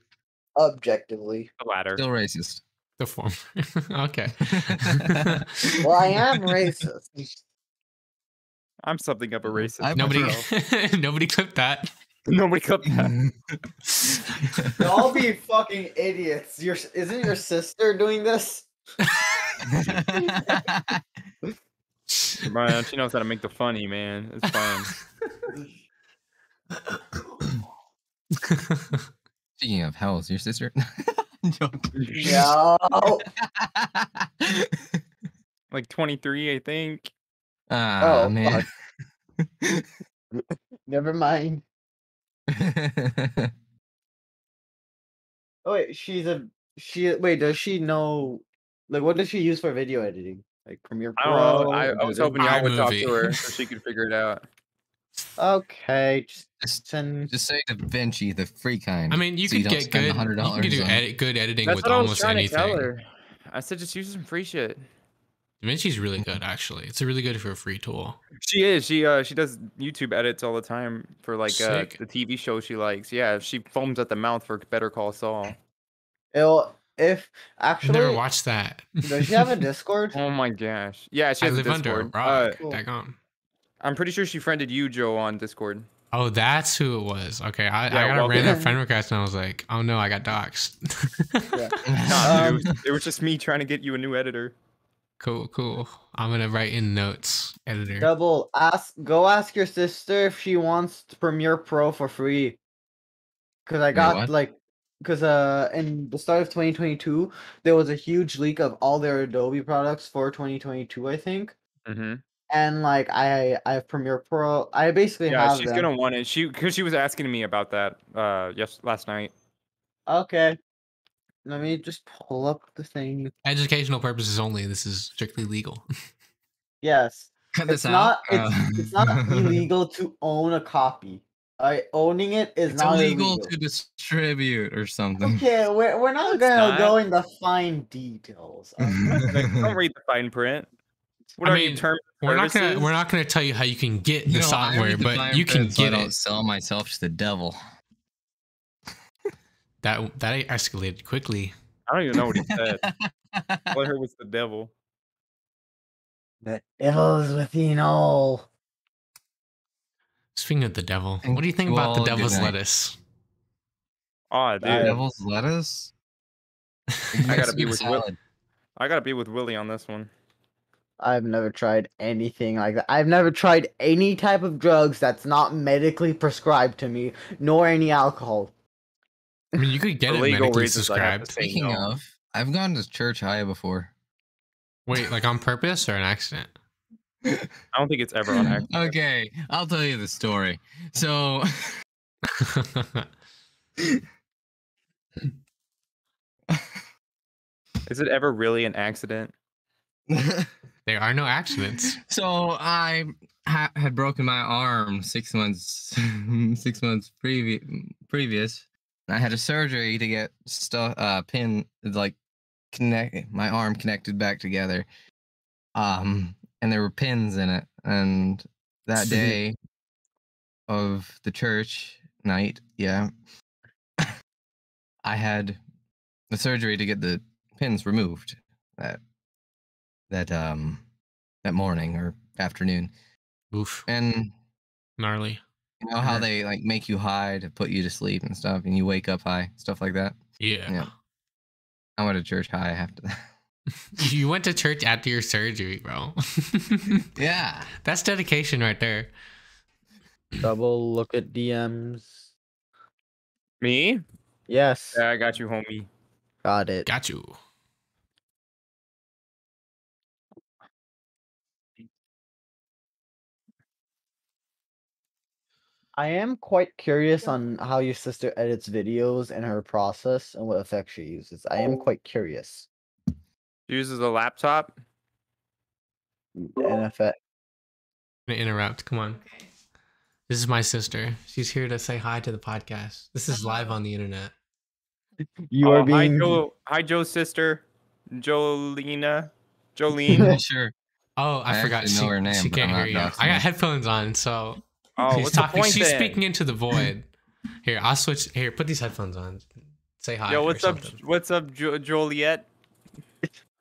Objectively. The latter. Still racist. The former. Okay. Well, I am racist. I'm something of a racist. I Nobody, prefer- nobody clipped that. Nobody clipped that. Y'all be fucking idiots. Isn't your sister doing this? Man, she knows how to make the funny, man. It's fine. Speaking of, how old's your sister? No. Like 23, I think. Ah, Oh, man. Never mind. Oh wait, wait, does she know, like, what does she use for video editing? Like Premiere I Pro? don't know. I was hoping y'all would talk to iMovie. her so she could figure it out. Okay, just Just, send. just say Da Vinci, the free kind. I mean, you so could don't get spend good. You $100 could do on- good editing That's with what I was almost trying to tell anything. her. I said just use some free shit. DaVinci's really good, actually. It's a really good for a free tool. She is. She does YouTube edits all the time for like Sick. the TV show she likes. Yeah, she foams at the mouth for Better Call Saul. If I've actually, never watched that. does she have a Discord? Oh my gosh. Yeah, she I has a live under a Discord. rock. Cool. Daggone. I'm pretty sure she friended you, Joe, on Discord. Oh, that's who it was. Okay, I Yeah, got a well, random friend request and I was like, oh no, I got doxxed. Nah, dude, it was just me trying to get you a new editor. Cool. I'm gonna write in notes, editor. Double go ask your sister if she wants Premiere Pro for free. Cause I got what? like, cause in the start of 2022 there was a huge leak of all their Adobe products for 2022, I think. Mm-hmm. And like I have Premiere Pro. I basically Yeah, have she's them. gonna want it. Because she was asking me about that last night. Okay. Let me just pull up the thing. Educational purposes only. This is strictly legal. Yes. Cut It's this out. not it's not illegal to own a copy. Owning it is It's not illegal illegal. to distribute or something. Okay, we're not it's gonna not. go in the fine details. Like, don't read the fine print. What are you terms of we're services? not gonna tell you how you can get the You know, I software, read the but fine you can print so I get don't it. sell myself to the devil. That escalated quickly. I don't even know what he said. All I heard was the devil. The devil's within all. Speaking of the devil, what do you think about the Well, good devil's night. lettuce? Oh, dude. Devil's lettuce? I gotta be Sweet with salad. I gotta be with Willie on this one. I've never tried anything like that. I've never tried any type of drugs that's not medically prescribed to me, nor any alcohol. I mean, you could get For it legal medically reasons, I have to subscribed. say Speaking no. of, I've gone to church high before. Wait, like on purpose or an accident? I don't think it's ever on accident. Okay, I'll tell you the story. So, Is it ever really an accident? There are no accidents. so I had broken my arm 6 months, 6 months previous. I had a surgery to get pin like connect my arm connected back together. And there were pins in it. And that day of the church night, yeah, I had the surgery to get the pins removed that morning or afternoon. Oof, And gnarly. you know how they like make you high to put you to sleep and stuff, and you wake up high, stuff like that. Yeah. Yeah. I went to church high after that. You went to church after your surgery, bro. Yeah. That's dedication right there. Double look at DMs. Me? Yes, Yeah, I got you, homie. got it. Got you. I am quite curious on how your sister edits videos and her process and what effects she uses. I am quite curious. Uses a laptop. And effect. I'm gonna interrupt. Come on. This is my sister. She's here to say hi to the podcast. This is live on the internet. You are Hi, being Hi, Joe's sister, Jolene. Jolene. Sure. Oh, I forgot. actually know her name, She but I'm can't hear not you. doxing I got her. headphones on, so Oh, she's what's talking. the point She's then? speaking into the void. Here, I'll switch. Here, put these headphones on. Say hi. Yo, or what's up? something. What's up, Joliet?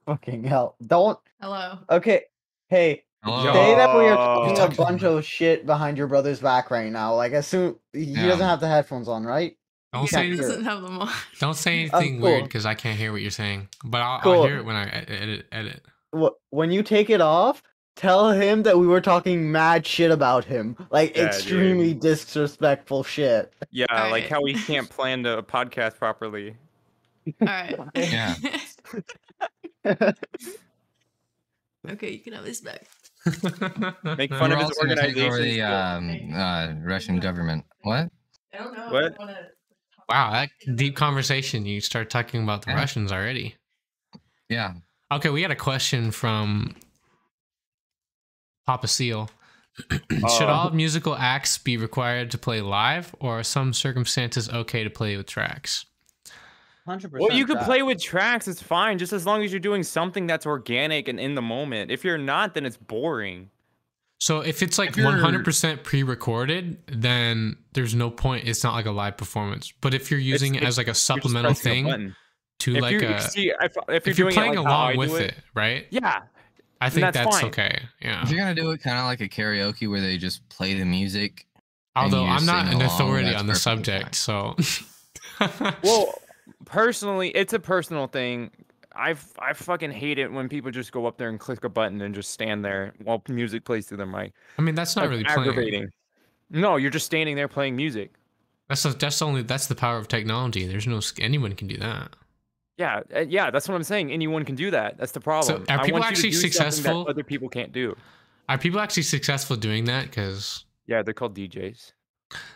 fucking hell. Don't. Hello. Okay. Hey, Hello. say that we are Yo. talking a bunch of shit behind your brother's back right now. Like, as soon he Yeah. doesn't have the headphones on, right? Don't Yeah, say he doesn't have them on. don't say anything cool. weird because I can't hear what you're saying. But I'll Cool. hear it when I edit. When you take it off, tell him that we were talking mad shit about him, like Yeah, extremely disrespectful shit. Yeah, like Alright. how we can't plan the podcast properly. All right. Yeah. Okay, you can have this back. Make fun We're of his also gonna take over the organization. Russian government. What? I don't know. What? Wow, that deep conversation. You start talking about the Yeah. Russians already. Yeah. Okay, we got a question from Papa Seal. Should all musical acts be required to play live, or are some circumstances okay to play with tracks? 100%. Well, you can play with tracks. It's fine, just as long as you're doing something that's organic and in the moment. If you're not, then it's boring. So if it's like If you're- 100% pre-recorded, then there's no point. It's not like a live performance. But if you're using it as like a You're just supplemental pressing a thing button. to If like you a, see, if if you're you're doing playing it like how I along do with it, right? yeah, I think that's that's fine. okay. Yeah. If you're gonna do it kind of like a karaoke where they just play the music Although you I'm not sing an along, authority that's on the perfectly subject, so. Well, personally, it's a personal thing. I fucking hate it when people just go up there and click a button and just stand there while music plays through their mic. I mean, that's not That's really playing. aggravating. No, you're just standing there playing music. That's the power of technology. There's no anyone can do that. Yeah, yeah, that's what I'm saying. Anyone can do that. That's the problem. are I people want you to actually do something successful? that other people can't do? Are people actually successful doing that? Because Yeah, they're called DJs.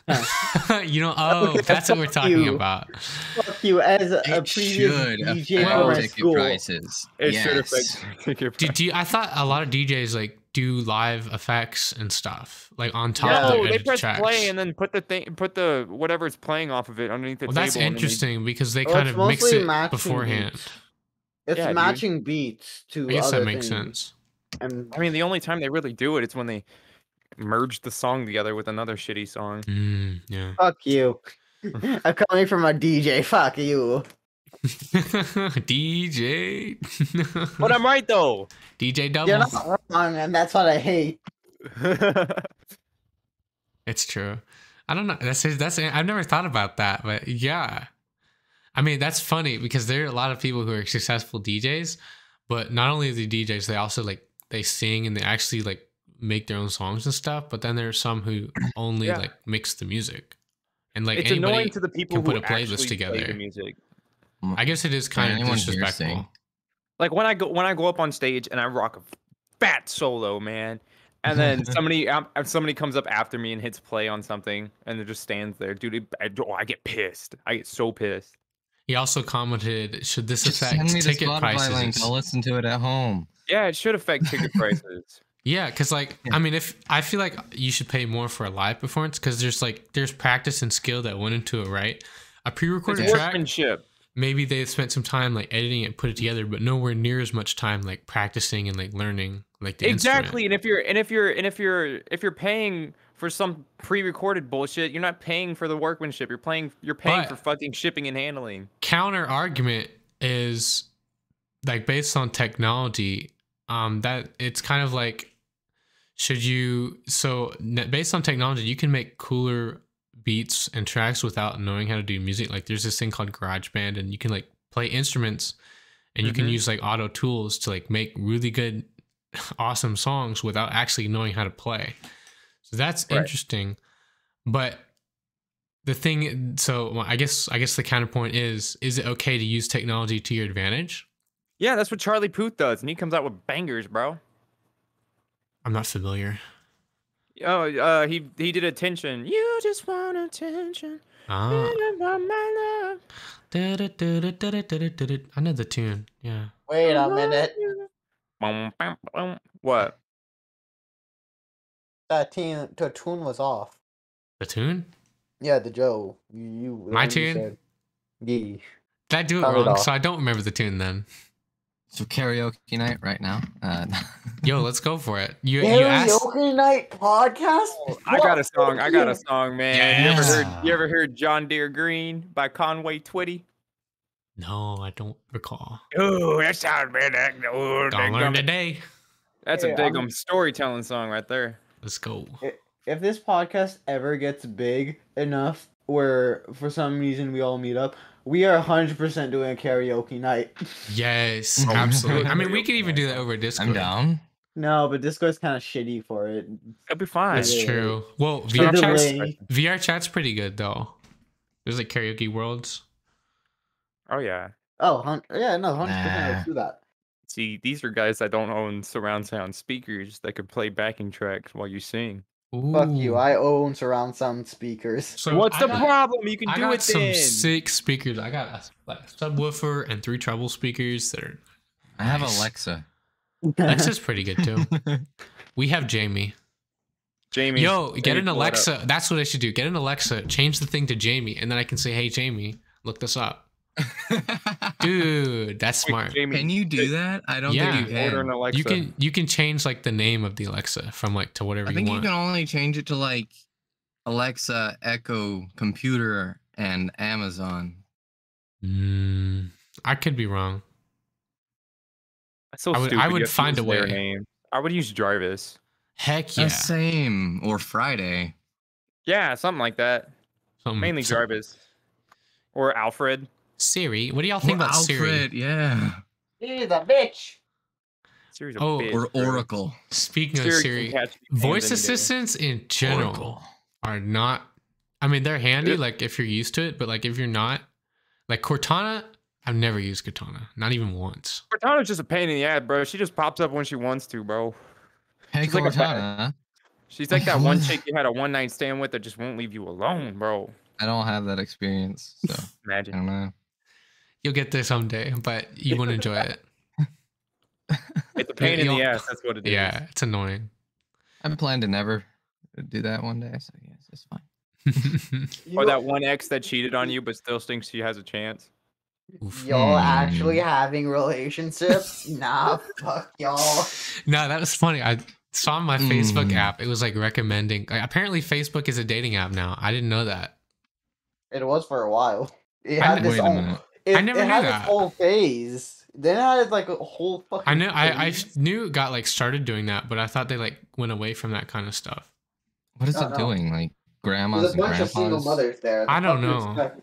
Okay, that's what we're fuck talking you. about. Fuck you, as a It previous should DJ affect for my ticket school. prices. It should Yes. affect ticket price. I thought a lot of DJs like do live effects and stuff like on top Yeah. of No, their they press tracks. play and then put the whatever it's playing off of it underneath the Well, table. that's and then they- interesting because they Well, kind it's of mix mostly it matching beforehand. beats. It's Yeah, dude. matching beats to I guess other that makes things. sense. And I mean, the only time they really do it is when they merge the song together with another shitty song. Yeah. fuck you. I'm coming from a DJ. Fuck you. DJ. But I'm right though. DJ double. You're not wrong, and that's what I hate. It's true. I don't know. That's I've never thought about that, but yeah. I mean, that's funny because there are a lot of people who are successful DJs, but not only the DJs, they also like they sing and they actually like make their own songs and stuff. But then there are some who only Yeah. like mix the music, and like It's anybody annoying to the people can who put a playlist actually play the together. music. I guess it is kind of anyone here disrespectful. sing? Like when I go up on stage and I rock a fat solo, man, and then somebody comes up after me and hits play on something, and it just stands there, dude. I get pissed. I get so pissed. He also commented, "Should this Just affect send me the ticket Spotify link. prices?" I'll listen to it at home. Yeah, it should affect ticket prices. Yeah, because like Yeah. I mean, if I feel like you should pay more for a live performance because there's practice and skill that went into it, right? A pre-recorded It's track, workmanship. maybe they spent some time like editing it, put it together, but nowhere near as much time like practicing and like learning like the Exactly, instrument. and if you're paying for some pre-recorded bullshit, you're not paying for the workmanship. You're paying But- for fucking shipping and handling. Counter argument is like based on technology, that it's kind of like based on technology, you can make cooler beats and tracks without knowing how to do music. Like there's this thing called GarageBand, and you can like play instruments, and you can Mhm. use like auto tools to like make really good, awesome songs without actually knowing how to play. So that's Right. interesting. But the thing, so I guess the counterpoint is it okay to use technology to your advantage? Yeah, that's what Charlie Puth does, and he comes out with bangers, bro. I'm not familiar. Oh, he did Attention. You just want attention. Ah. My love. I know the tune. Yeah. Wait a minute. Bum, bum, bum. What? The tune was off. The tune? Yeah, the Joe. You the My one you tune? said. Yeah. Did I do it Sounded wrong? off. So I don't remember the tune then. So karaoke night right now. Yo, let's go for it. You asked. Karaoke night podcast. I got a What? song. I got a song, man. Yes. You ever heard John Deere Green by Conway Twitty? No, I don't recall. Oh, that sounds bad. Don't learn today. That's Hey, a big storytelling song right there. Let's go. If this podcast ever gets big enough where for some reason we all meet up, we are 100% doing a karaoke night. Yes, absolutely. I mean, we could even do that over Discord. I'm down. No, but Discord's kind of shitty for it. It'll be fine. That's Yeah. true. Well, The VR chat's, delay. VR chat's pretty good though. There's like karaoke worlds. Oh yeah. Oh, yeah, no, 100% Nah. let's do that. See, these are guys that don't own surround sound speakers that could play backing tracks while you sing. Fuck you. Ooh. I own surround sound speakers. So What's I the got- problem? You can I do got it some then. sick speakers. I got a subwoofer and 3 treble speakers that are. I have Nice. Alexa. Alexa's pretty good too. We have Jamie. Jamie. Yo, get Jamie, an pull it up. Alexa. That's what I should do. Get an Alexa. Change the thing to Jamie, and then I can say, "Hey, Jamie, look this up." Dude, that's Wait, smart. Jamie, Can you do that? I don't Yeah. think you order an can. Alexa. You can change like the name of the Alexa from like to whatever I you think you want. can only change it to like Alexa, Echo, computer, and Amazon. I could be wrong. That's so I would- stupid. I You would have to find a use their way. name. I would use Jarvis. Heck yeah. Same or Friday. Yeah, something like that. Something- Mainly some- Jarvis or Alfred. Siri. What do y'all think about Siri? Alfred, yeah. He's a bitch. Siri's a Oh, bitch, Or bro. Oracle. Speaking of Siri can Siri, catch me voice any day. assistants in general Oracle. are not. I mean, they're handy, Good. like if you're used to it, but like if you're not, like Cortana, I've never used Cortana, not even once. Cortana's just a pain in the ass, bro. She just pops up when she wants to, bro. Hey, She's like a Cortana. She's like that one chick you had a one night stand with that just won't leave you alone, bro. I don't have that experience, so I Imagine. don't know. You'll get there someday, but you won't enjoy it. It's a pain in the You'll- ass. That's what it is. Yeah, it's annoying. I plan to never do that one day, so yes, it's fine. Or that one ex that cheated on you but still thinks she has a chance. Oof. Y'all Hmm. actually having relationships? Nah, fuck y'all. No, that was funny. I saw on my Facebook Mm. app, it was like recommending. Like, apparently, Facebook is a dating app now. I didn't know that. It was for a while. It I had kn- this Wait a whole, minute. I never it knew had that. this whole phase. Then it had like a whole fucking. I know. I phase. knew it got like started doing that, but I thought they like went away from that kind of stuff. What is No, it no. doing? Like grandmas There's a and bunch of single grandpas? mothers there. The I don't fuck you know. expect?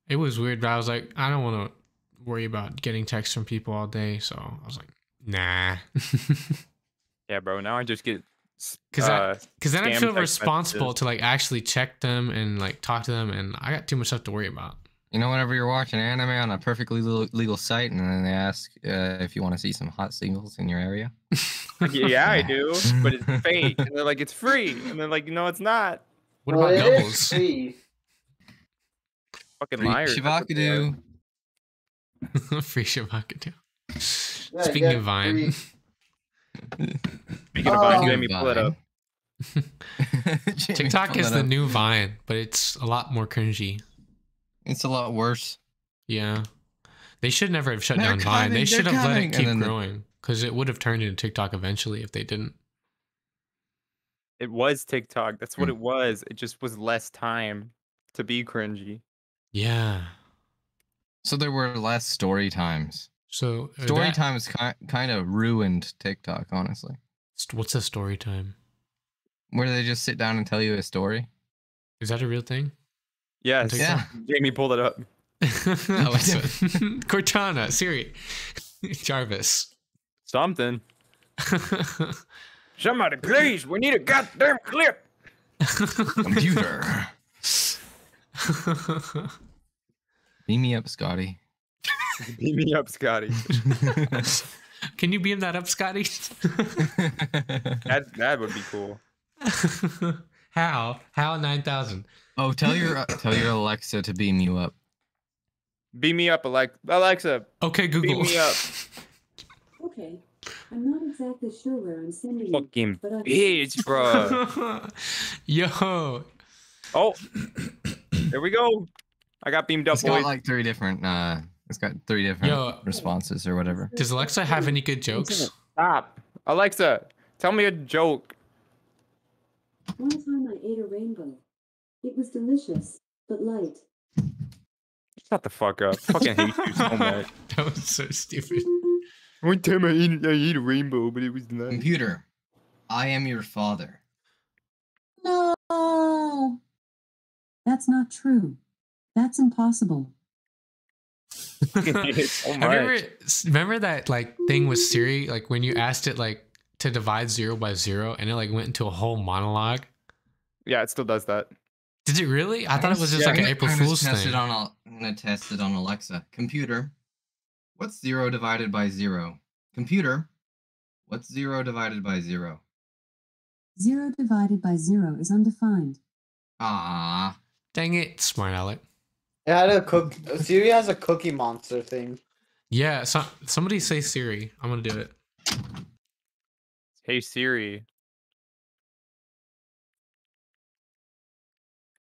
It was weird, but I was like, I don't want to worry about getting texts from people all day, so I was like, nah. Yeah, bro. Now I just get Because then I scam feel text responsible messages. to like actually check them and like talk to them, and I got too much stuff to worry about. You know, whenever you're watching anime on a perfectly legal site, and then they ask if you want to see some hot singles in your area. yeah, I do, but it's fake. And they're like, it's free. And they're like, no, it's not. What Well, about it is doubles? free. Fucking Free liars. that's what they are. Shibakadu. Free Shabakadu. Yeah, Speaking get of Vine, free. Speaking of Vine, Oh. Jamie, pull it up. TikTok is the new Vine, but it's a lot more cringy. It's a lot worse. Yeah. They should never have shut They're down Vine. They coming, should they're have let coming. it And keep then the- growing because it would have turned into TikTok eventually if they didn't. It was TikTok. That's what Hmm. it was. It just was less time to be cringy. Yeah. So there were less story times. So Story that- times kind of ruined TikTok, honestly. What's a story time? Where they just sit down and tell you a story. Is that a real thing? Yes. TikTok? Jamie pulled it up. Alexa. Cortana, Siri, Jarvis. Something. Somebody, please. We need a goddamn clip. Computer. Beam me up, Scotty. Beam me up, Scotty. Can you beam that up, Scotty? That would be cool. How 9,000? Oh, tell your Alexa to beam you up. Beam me up, Alexa. Okay, Google. Beam me up. Okay. I'm not exactly sure where I'm sending you, Fucking but I bitch, bro. Yo. Oh, there we go. I got beamed up, It's got boys. like three different. It's got three different Yo. responses or whatever. Does Alexa have any good jokes? Stop. Alexa, tell me a joke. One time I ate a rainbow. It was delicious, but light. Shut the fuck up. Fucking hate you so much. That was so stupid. One time I ate a rainbow, but it was nice. Computer, I am your father. No! That's not true. That's impossible. Fucking hate it so Remember that like thing with Siri, like when you asked it like to divide 0 by 0 and it like went into a whole monologue? Yeah, it still does that. Did it really? I thought it was just like an April Fool's thing. I'm gonna test it on Alexa. Computer, what's 0 divided by 0? Computer, what's 0 divided by 0? 0 divided by 0 is undefined. Ah, Dang it, smart Alec. It had a Siri has a Cookie Monster thing. Yeah, somebody say Siri. I'm gonna do it. Hey Siri.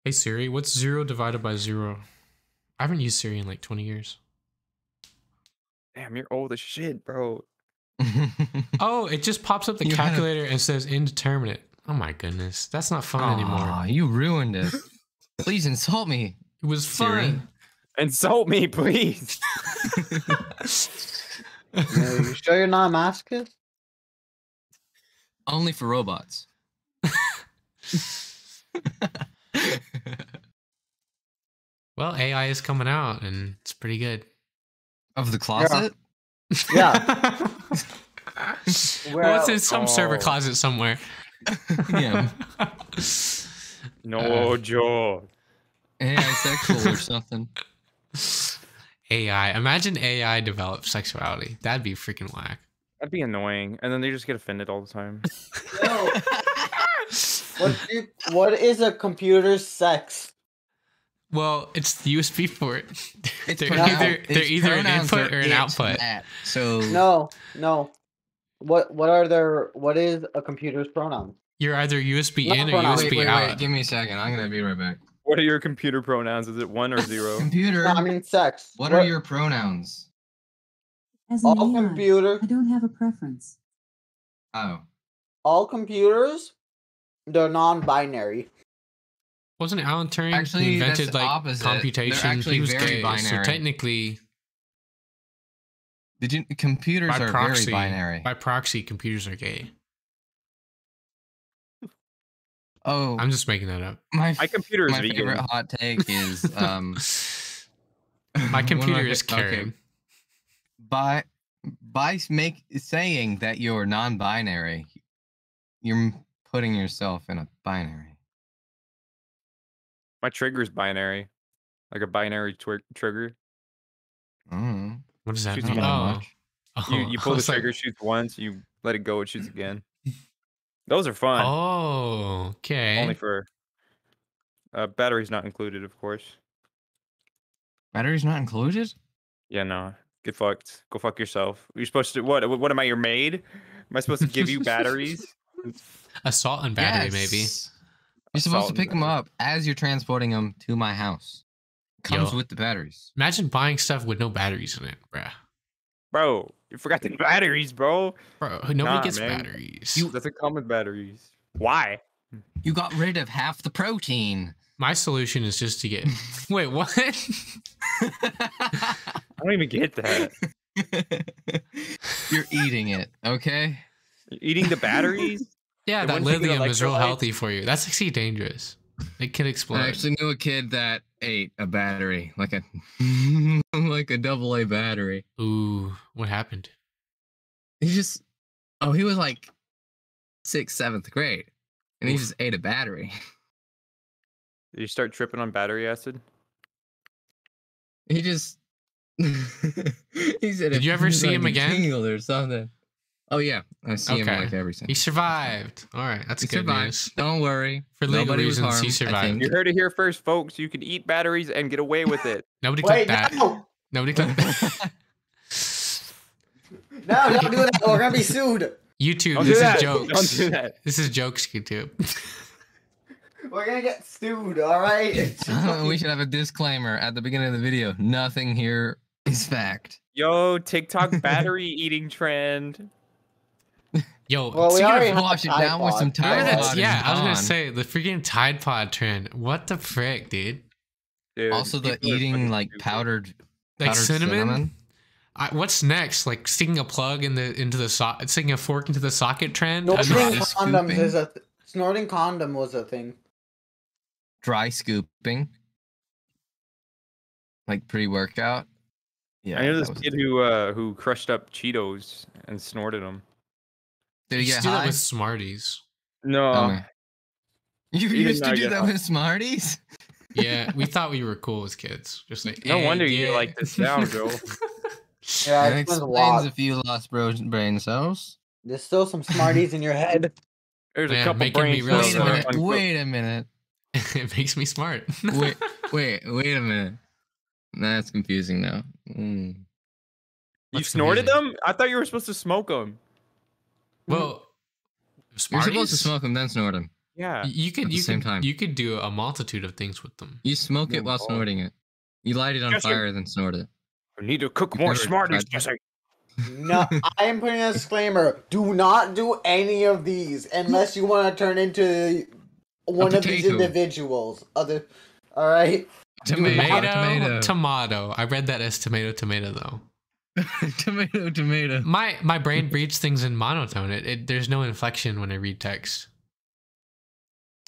Hey Siri, what's 0 divided by 0? I haven't used Siri in like 20 years. Damn, you're old as shit, bro. Oh, it just pops up the You had a- calculator and says indeterminate. Oh my goodness, that's not fun anymore. Aw, you ruined it. Please insult me. It was Siri. fun. Insult me, please. You sure you're not a masochist? Only for robots. Well, AI is coming out and it's pretty good. Of the closet? Yeah. Well, it's in some server Oh. closet somewhere. Yeah. No, Joe. AI sexual or something. AI. Imagine AI develops sexuality. That'd be freaking whack. That'd be annoying. And then they just get offended all the time. No. What is a computer's sex? Well, it's the USB port. It's They're pronouns- either its an pronouns input are or an it, output. that. So No. What is a computer's pronoun? You're either USB Not in or pronouns. USB wait, out. give me a second. I'm gonna be right back. What are your computer pronouns? Is it 1 or 0? Computer, No, I mean sex. what are your pronouns? As an all AI, computer I don't have a preference. Oh. all computers? They're non-binary. Wasn't Alan Turing who Actually, that's invented the like opposite. They're computation? actually He was very gay, so binary. technically, Computers by are proxy, very binary. by proxy, computers are gay. Oh, I'm just making that up. My computer is my vegan. favorite hot take is My computer okay, is caring. by saying that you're non-binary, you're putting yourself in a binary. My trigger's binary. Like a binary trigger. Mm. What does that Shoots mean? not Oh, much. You I pull the was like, trigger, shoots once, you let it go, it shoots again. Those are fun. Oh, okay. Only for batteries not included, of course. Batteries not included? Yeah, no. Get fucked. Go fuck yourself. You're supposed to what? What am I, your maid? Am I supposed to give you batteries? A salt and battery, maybe. Yes. You're supposed to Assault pick them battery. up as you're transporting them to my house. Comes Yo. with the batteries. Imagine buying stuff with no batteries in it, bruh. Bro, you forgot the batteries, bro. Bro, nobody Nah, gets man. batteries. Doesn't come with batteries. Why? You got rid of half the protein. My solution is just to get. Wait, what? I don't even get that. You're eating it, okay? You're eating the batteries? Yeah, And that once you get lithium is real electrolytes- healthy for you. That's actually dangerous. It can explode. I actually knew a kid that ate a battery, like a like a AA battery. Ooh, what happened? He was like 6th, 7th grade, and he just ate a battery. Did you start tripping on battery acid? He just he said, Did you ever see him again? Tingled or something. Oh yeah, I see him Okay. like every He single. survived. All right, that's He good survived. news. Don't worry. For legal Nobody was reasons, he harmed, I survived. think. You heard it here first, folks. You can eat batteries and get away with it. Nobody Wait, clicked that. no! Nobody clicked that. No, don't do that. We're gonna be sued. YouTube, Don't this do is that. jokes. Don't do that. This is jokes, YouTube. We're gonna get sued, alright? We should have a disclaimer at the beginning of the video. Nothing here is fact. Yo, TikTok battery eating trend. Yo, Well, we speaking already of, have Wash it Tide down with some Pod. Tide remember Pod that's, and yeah, I was gonna gone. say the freaking Tide Pod trend. What the frick, dude? Dude, Also, the people are eating fucking like stupid. powdered Like powdered cinnamon? What's next? Like sticking a plug into the socket, sticking a fork into the socket trend? I'm Snorting not- Dry condoms scooping. is snorting condom was a thing. dry scooping, like pre-workout. Yeah, I know that this was- kid who crushed up Cheetos and snorted them. Did he You get should do that high? with Smarties. No, Tell me. You He did used to not do get that high. with Smarties? Yeah, we thought we were cool as kids. Just like no hey, wonder you yeah. like this now, Joe. Yeah, That it explains a explains lot. a few lost brain cells. There's still some Smarties in your head. There's Man, a couple making me brain real cells Wait a that are smart. minute. uncooked. Wait a minute. It makes me smart. Wait a minute. That's confusing now. You That's snorted confusing. them? I thought you were supposed to smoke them. Well, You're Smarties. supposed to smoke them, then snort them. Yeah. You could at the you same could time. you could do a multitude of things with them. You smoke it No, while no. snorting it. You light it on Jesse. fire, then snort it. I need to cook You've more never Smarties, tried Jesse. No, I am putting a disclaimer. Do not do any of these unless you want to turn into one of these potato. individuals. All right. Tomato, tomato. I read that as tomato, though. tomato. My brain reads things in monotone. There's no inflection when I read text.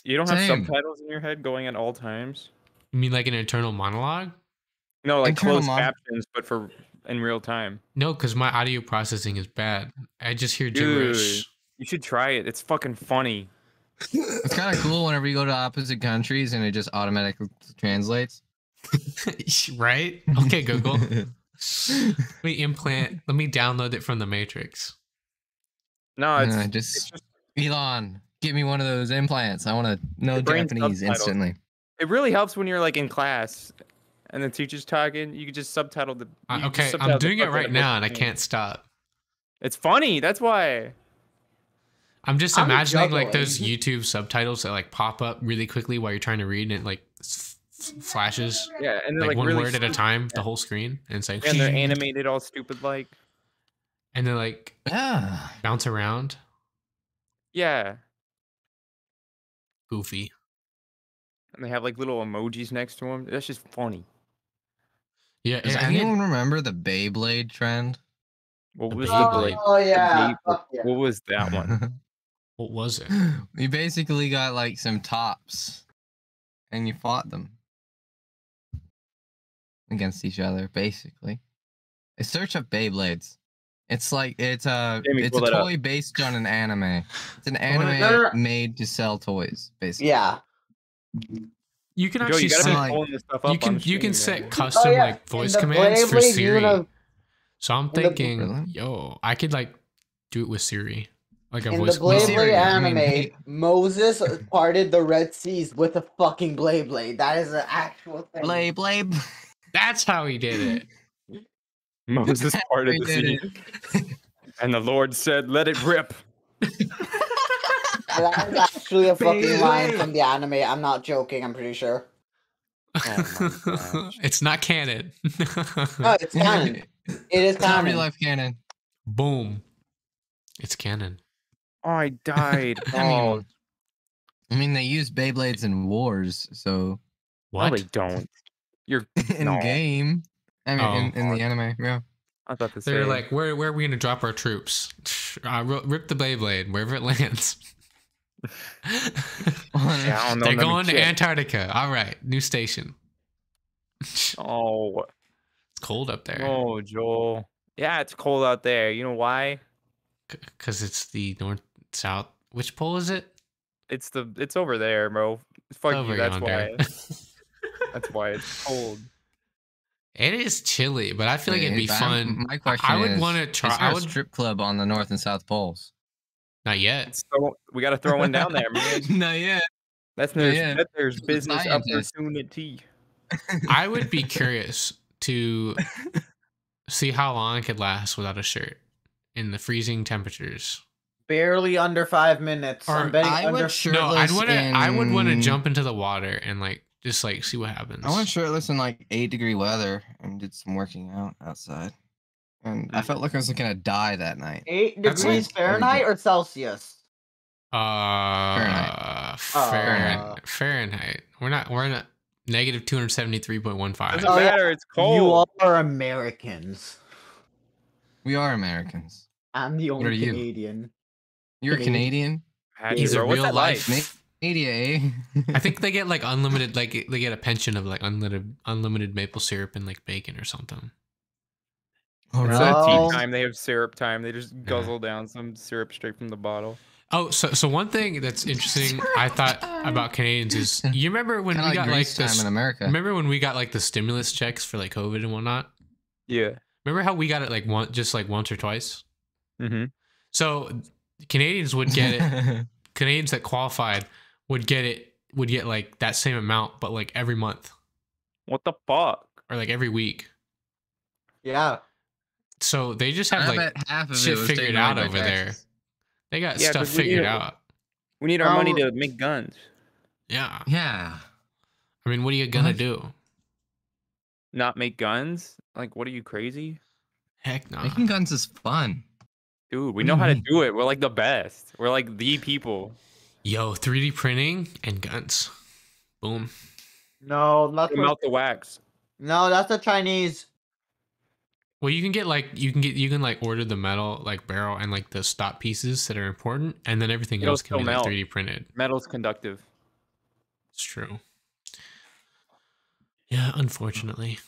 You don't have Same. subtitles in your head going at all times? You mean like an internal monologue? No, like Internal closed mon- captions, but for in real time. No, because my audio processing is bad. I just hear Dude, gibberish. you should try it. It's fucking funny. It's kind of cool whenever you go to opposite countries and it just automatically translates. Right? Okay, Google. Let me download it from the Matrix. No, it's, No, it's just Elon, get me one of those implants. I want to know The brain Japanese subtitles. instantly. it really helps when you're like in class and the teacher's talking. You can just subtitle the. you can just Okay, subtitle I'm the doing it fuck out right of now what and I they're can't saying. stop. It's funny. That's why. I'm just I'm imagining like juggling. those YouTube subtitles that like pop up really quickly while you're trying to read and it like flashes Yeah, and they're like like one really word at a stupid. time, the whole screen, and it's like And they're animated all stupid like. and then like Yeah. bounce around, Yeah, goofy. and they have like little emojis next to them. That's just funny. Yeah, Does I need- anyone remember the Beyblade trend? What The was Beyblade. Oh yeah. Beyblade. Fuck yeah. What was that one? what was it? You basically got like some tops and you fought them against each other, basically. Search up Beyblades. It's like it's a Jamie, pull that up. toy based on an anime. It's an no, anime no. made to sell toys, basically. Yeah. You can Joe, actually you gotta set be like- pulling this stuff up. you can on set stream, man. custom yeah, like voice in the commands for Beyblade, Siri. you know, So I'm in the- thinking, Really? yo, I could like do it with Siri, like a in the voice Blade command. Siri, Blade I mean, anime, hey- Moses parted the Red Seas with a fucking Blade. That is an actual thing. Blade. That's how he did it. Moses parted We the did sea, and the Lord said, "Let it rip." That is actually a fucking line from the anime. I'm not joking. I'm pretty sure. Oh my gosh. It's not canon. No, it's canon. It is Zombie canon. life canon. Boom. It's canon. Oh, I died. I mean, they use Beyblades in wars, so What? No, they don't. You're in no. game. I mean, in Oh. the anime, yeah. I thought the They're same. like, where are we gonna drop our troops? Rip the Beyblade wherever it lands. I don't know, They're let me going to check. Antarctica. All right, new station. Oh, It's cold up there oh, Joel. Yeah, it's cold out there. You know why? because it's the north south. Which pole is it? It's over there, bro. Fuck Over you. That's yonder. why. That's why it's cold. It is chilly, but I feel like it'd be But fun. My question I would is, want to is try. there I a would strip club on the North and South Poles? not yet. So we got to throw one down there, man. Not yet. That's Yeah. there's The business scientist. opportunity. I would be curious to see how long I could last without a shirt in the freezing temperatures. Barely under 5 minutes. Or I'm betting I under. would No, I would want to in- jump into the water and like just like see what happens. I went shirtless in like 8-degree weather and did some working out outside. And I felt like I was gonna die that night. 8 That's degrees like- Fahrenheit or Celsius? Fahrenheit. We're not negative 273.15. Doesn't Oh, yeah. matter. It's You cold. are Americans. We are Americans. I'm the What are only you? Canadian. You're Canadian. Canadian? Had He's you, a bro. What's real that life. like? Media, eh? I think they get like unlimited, like they get a pension of like unlimited maple syrup and like bacon or something. Oh, It's really? a No. tea time. They have syrup time. They just guzzle down some syrup straight from the bottle. Oh, so one thing that's interesting I thought about Canadians is you remember when Kinda we got like Grease time this. in America. Remember when we got like the stimulus checks for like COVID and whatnot? Yeah. Remember how we got it like once or twice? Mm-hmm. So Canadians would get it. Canadians that qualified would get like that same amount, but like every month What the fuck? or like every week. Yeah. So they just have I like bet half of shit it was figured taken out away by over there. taxes. They got Yeah, stuff 'cause we figured need- out. We need our money Oh. to make guns. Yeah. Yeah. I mean, what are you gonna What? do? Not make guns? Like, what are you crazy? Heck no. Making guns is fun. Dude, we What know do how you to mean? do it. We're like the best. We're like the people. Yo, 3D printing and guns. Boom. No, that's Put 'em what, out the wax. no, that's the Chinese. Well, you can get like you can like order the metal like barrel and like the stop pieces that are important, and then everything It'll else can be still like melt. 3D printed. Metal's conductive. It's true. Yeah, unfortunately.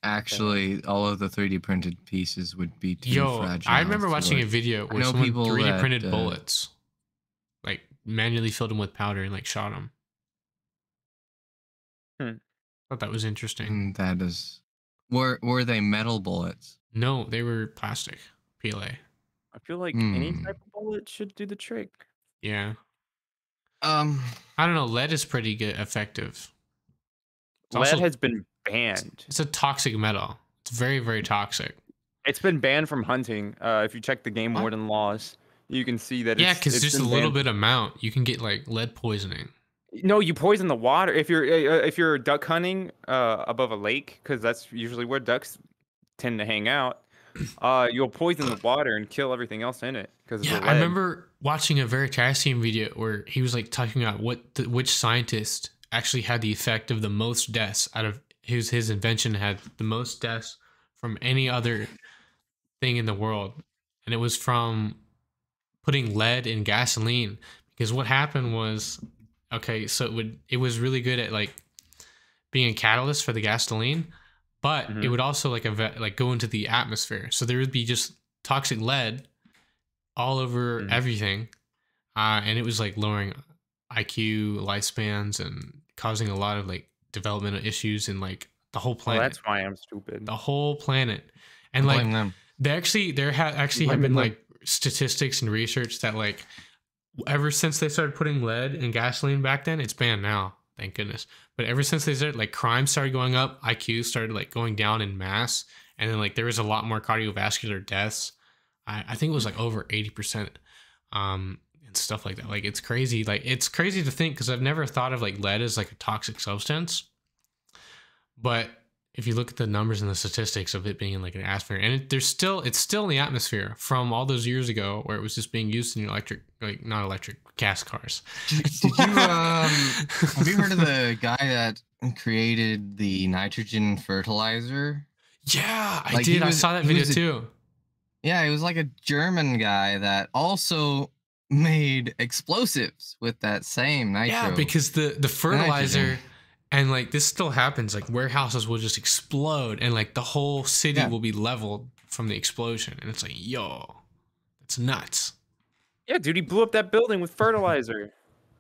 Actually, all of the 3D printed pieces would be too fragile. I remember to watching a work. video I where know someone people 3D that, printed bullets, like manually filled them with powder and like shot them. Thought that was interesting. That is. Were they metal bullets? No, they were plastic. PLA. I feel like any type of bullet should do the trick. Yeah. I don't know. Lead is pretty good, effective. Lead has been banned. It's a toxic metal. It's very, very toxic. It's been banned from hunting. If you check the game warden laws, you can see that. Yeah, it's because just a been little banned. bit amount, you can get like lead poisoning. No, you poison the water if you're duck hunting above a lake, because that's usually where ducks tend to hang out. You'll poison the water and kill everything else in it. Yeah, I remember watching a Veritasium video where he was like talking about which scientist actually had the effect of the most deaths out of his invention had the most deaths from any other thing in the world, and it was from putting lead in gasoline. Because what happened was, okay, so it was really good at like being a catalyst for the gasoline, but it would also like go into the atmosphere. So there would be just toxic lead all over everything, and it was like lowering IQ, lifespans, and causing a lot of like developmental issues in like the whole planet. Well, that's why I'm stupid. The whole planet, and like there have been like statistics and research that like ever since they started putting lead in gasoline back then, it's banned now, thank goodness. But ever since they started, like crime started going up, IQ started like going down in mass, and then like there was a lot more cardiovascular deaths. I think it was like over 80%, and stuff like that. Like it's crazy. Like it's crazy to think because I've never thought of like lead as like a toxic substance, but if you look at the numbers and the statistics of it being in like an atmosphere, and it's still in the atmosphere from all those years ago where it was just being used in electric, like not electric, gas cars. Did you have you heard of the guy that created the nitrogen fertilizer? Yeah, I did. I saw that video too. Yeah, he was like a German guy that also made explosives with that same nitro. Yeah, because the fertilizer. And like this still happens, like warehouses will just explode and like the whole city will be leveled from the explosion. And it's like, yo, that's nuts. Yeah, dude, he blew up that building with fertilizer.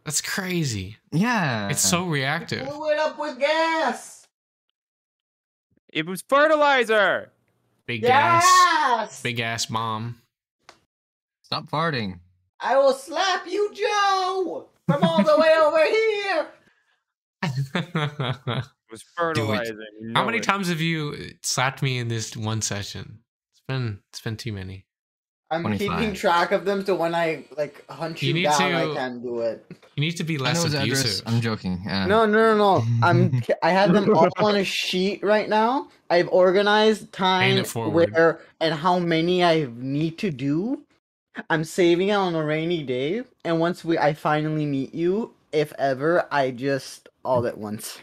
That's crazy. Yeah. It's so reactive. Blew it up with gas. It was fertilizer. Big gas. Big ass bomb. Stop farting. I will slap you, Joe, from all the way over here. It was fertilizer. How many times have you slapped me in this one session? It's been too many. I'm 25. keeping track of them, so when I like hunt you down, I can do it. You need to be less abusive. I'm joking. No. I have them all on a sheet right now. I've organized time where and how many I need to do. I'm saving it on a rainy day, and once I finally meet you, if ever, I just all at once.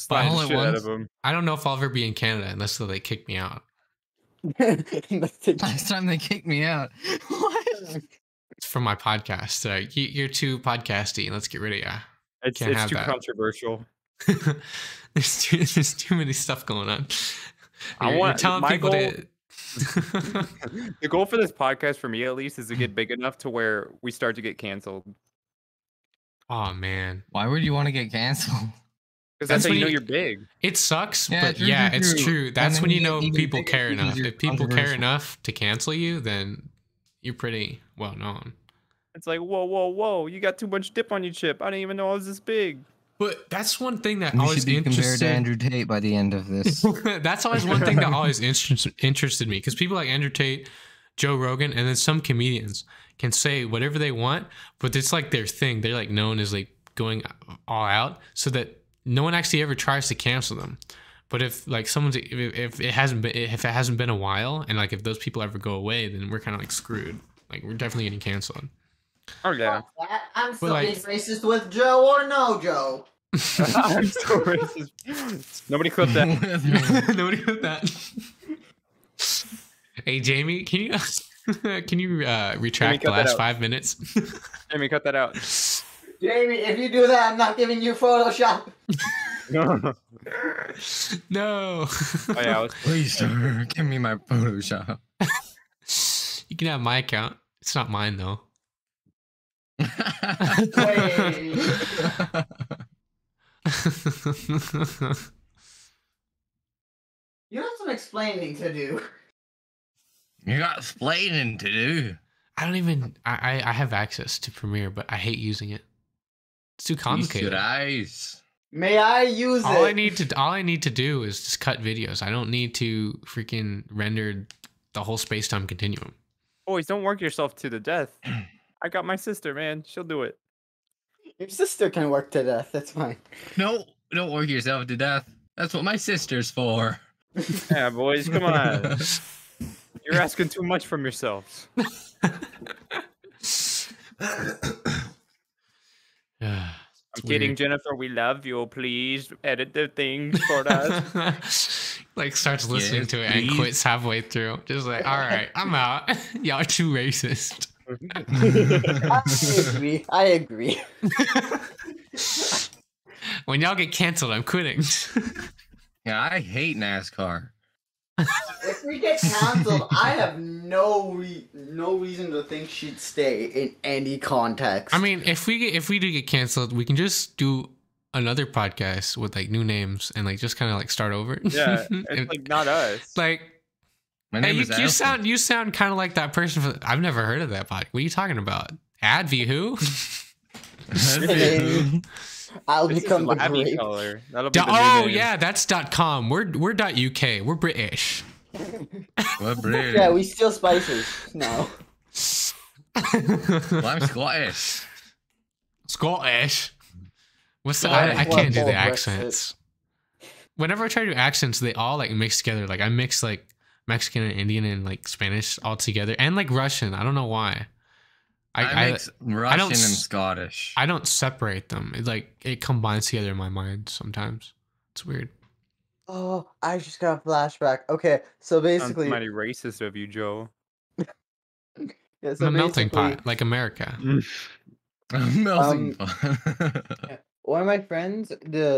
But I don't know if I'll ever be in Canada unless they kick me out. Last time they kicked me out. What? It's from my podcast. You're too podcasty. Let's get rid of you. It's too controversial. There's too many stuff going on. You're telling people to. The goal for this podcast, for me at least, is to get big enough to where we start to get canceled. Oh man, why would you want to get canceled? Because that's how you know you're big. It sucks, but it's true. That's when you know people care enough. If people care enough to cancel you, then you're pretty well known. It's like, whoa, you got too much dip on your chip. I didn't even know I was this big. But that's one thing that you always should be compared to Andrew Tate by the end of this. That's always one thing that always interested me, because people like Andrew Tate, Joe Rogan, and then some comedians can say whatever they want, but it's like their thing. They're like known as like going all out, so that no one actually ever tries to cancel them. But if like if it hasn't been a while, and like if those people ever go away, then we're kind of like screwed. Like we're definitely getting canceled. Oh yeah. I'm still being racist with Joe or no Joe. I'm so racist. Nobody clip that. Nobody clip that. Hey Jamie, can you retract the last 5 minutes? Jamie, cut that out. Jamie, if you do that, I'm not giving you Photoshop. Oh No. yeah, Please, sir, give me my Photoshop. You can have my account. It's not mine though. Wait. You have some explaining to do. You got explaining to do. I don't even. I have access to Premiere, but I hate using it. It's too Use complicated. your eyes. May I use All it? I need to do is just cut videos. I don't need to freaking render the whole space-time continuum. boys, don't work yourself to the death. I got my sister, man. She'll do it. Your sister can work to death. That's fine. No, don't work yourself to death. That's what my sister's for. Yeah, boys, come on. You're asking too much from yourselves. I'm kidding, Jennifer. We love you. Please edit the things for us. Like starts listening Yes, to it and please. quits halfway through. Just like, all right, I'm out. Y'all are too racist. I agree. When y'all get canceled, I'm quitting. Yeah, I hate NASCAR. If we get canceled, I have no reason to think she'd stay in any context. I mean, if we do get canceled, we can just do another podcast with like new names and like just kind of like start over. Yeah, it's like not us. Like, My hey, name is you sound kind of like that person. I've never heard of that podcast. What are you talking about? Advi who? I'll This become the is grape. AdviColor. That'll be the new Oh name. yeah, that's .com. We're .uk. We're British. What British? Yeah, we steal spices now. Well, I'm Scottish. Scottish. What's the? Yeah, I can't do well, the Brexit. accents. Whenever I try to do accents, they all like mix together. Like I mix like Mexican and Indian and like Spanish all together, and like Russian. I don't know why. I mix Russian and s- Scottish. I don't separate them. It like it combines together in my mind sometimes. It's weird. Oh, I just got a flashback. Okay, so Sounds basically, mighty racist of you, Joe. yeah, I'm a melting pot, like America. Melting pot. One of my friends,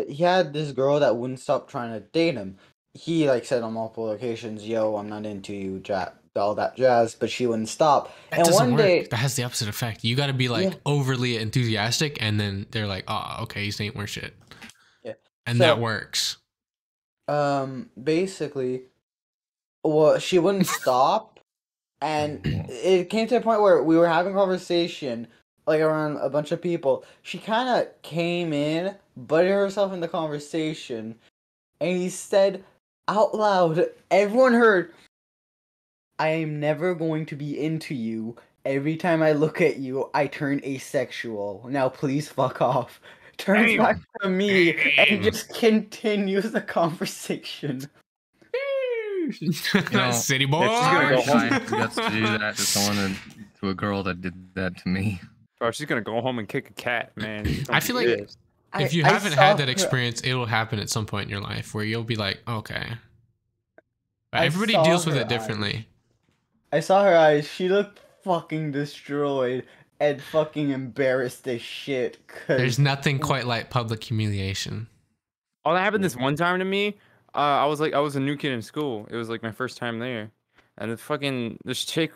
he had this girl that wouldn't stop trying to date him. He like said on multiple occasions, "Yo, I'm not into you, all that jazz," but she wouldn't stop. That And doesn't one work. day, That has the opposite effect. You got to be like Yeah. overly enthusiastic, and then they're like, "Oh, okay, he's ain't worth shit." Yeah. And So- that works. basically, well, she wouldn't stop, and it came to a point where we were having a conversation, like around a bunch of people. She kind of came in, butted herself in the conversation, and he said out loud, everyone heard, "I am never going to be into you. Every time I look at you, I turn asexual. Now please fuck off." Turns Damn. back to me and just continues the conversation. know, City boy. she's gonna go home. I got to do that to someone, to a girl that did that to me. Bro, she's gonna go home and kick a cat, man. I feel like Yes. if you I haven't saw had that her- experience, it'll happen at some point in your life where you'll be like, okay. But I everybody saw deals with her it differently. I saw her eyes. She looked fucking destroyed and fucking embarrassed as shit. There's nothing quite like public humiliation. Oh, that happened this one time to me. I was a new kid in school. It was like my first time there, and this chick,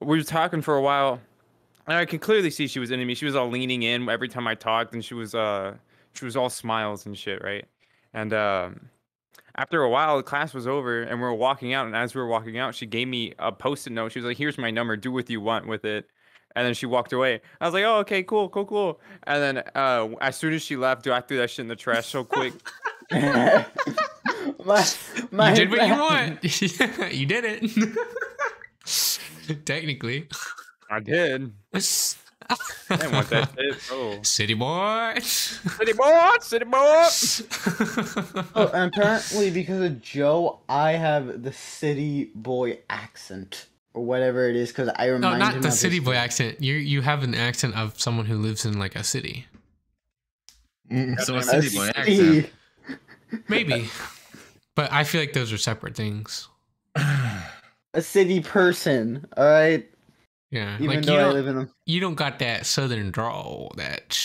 we were talking for a while, and I could clearly see she was into me. She was all leaning in every time I talked, and she was all smiles and shit, right? And after a while, the class was over, and we were walking out. And as we were walking out, she gave me a post-it note. She was like, "Here's my number. Do what you want with it." And then she walked away. I was like, "Oh, okay, cool." And then as soon as she left, dude, I threw that shit in the trash so quick. my You did what you friend- want. You did it. Technically. I did. I didn't want that shit. Oh, City boy. city boy, city boy. Oh, and apparently because of Joe, I have the city boy accent or whatever it is. Because I No, remind not him the of city his- boy accent. You have an accent of someone who lives in like a city. So a A city boy accent. city. Maybe. But I feel like those are separate things. A city person. All right. Yeah, Even like though I live in a you don't got that southern drawl that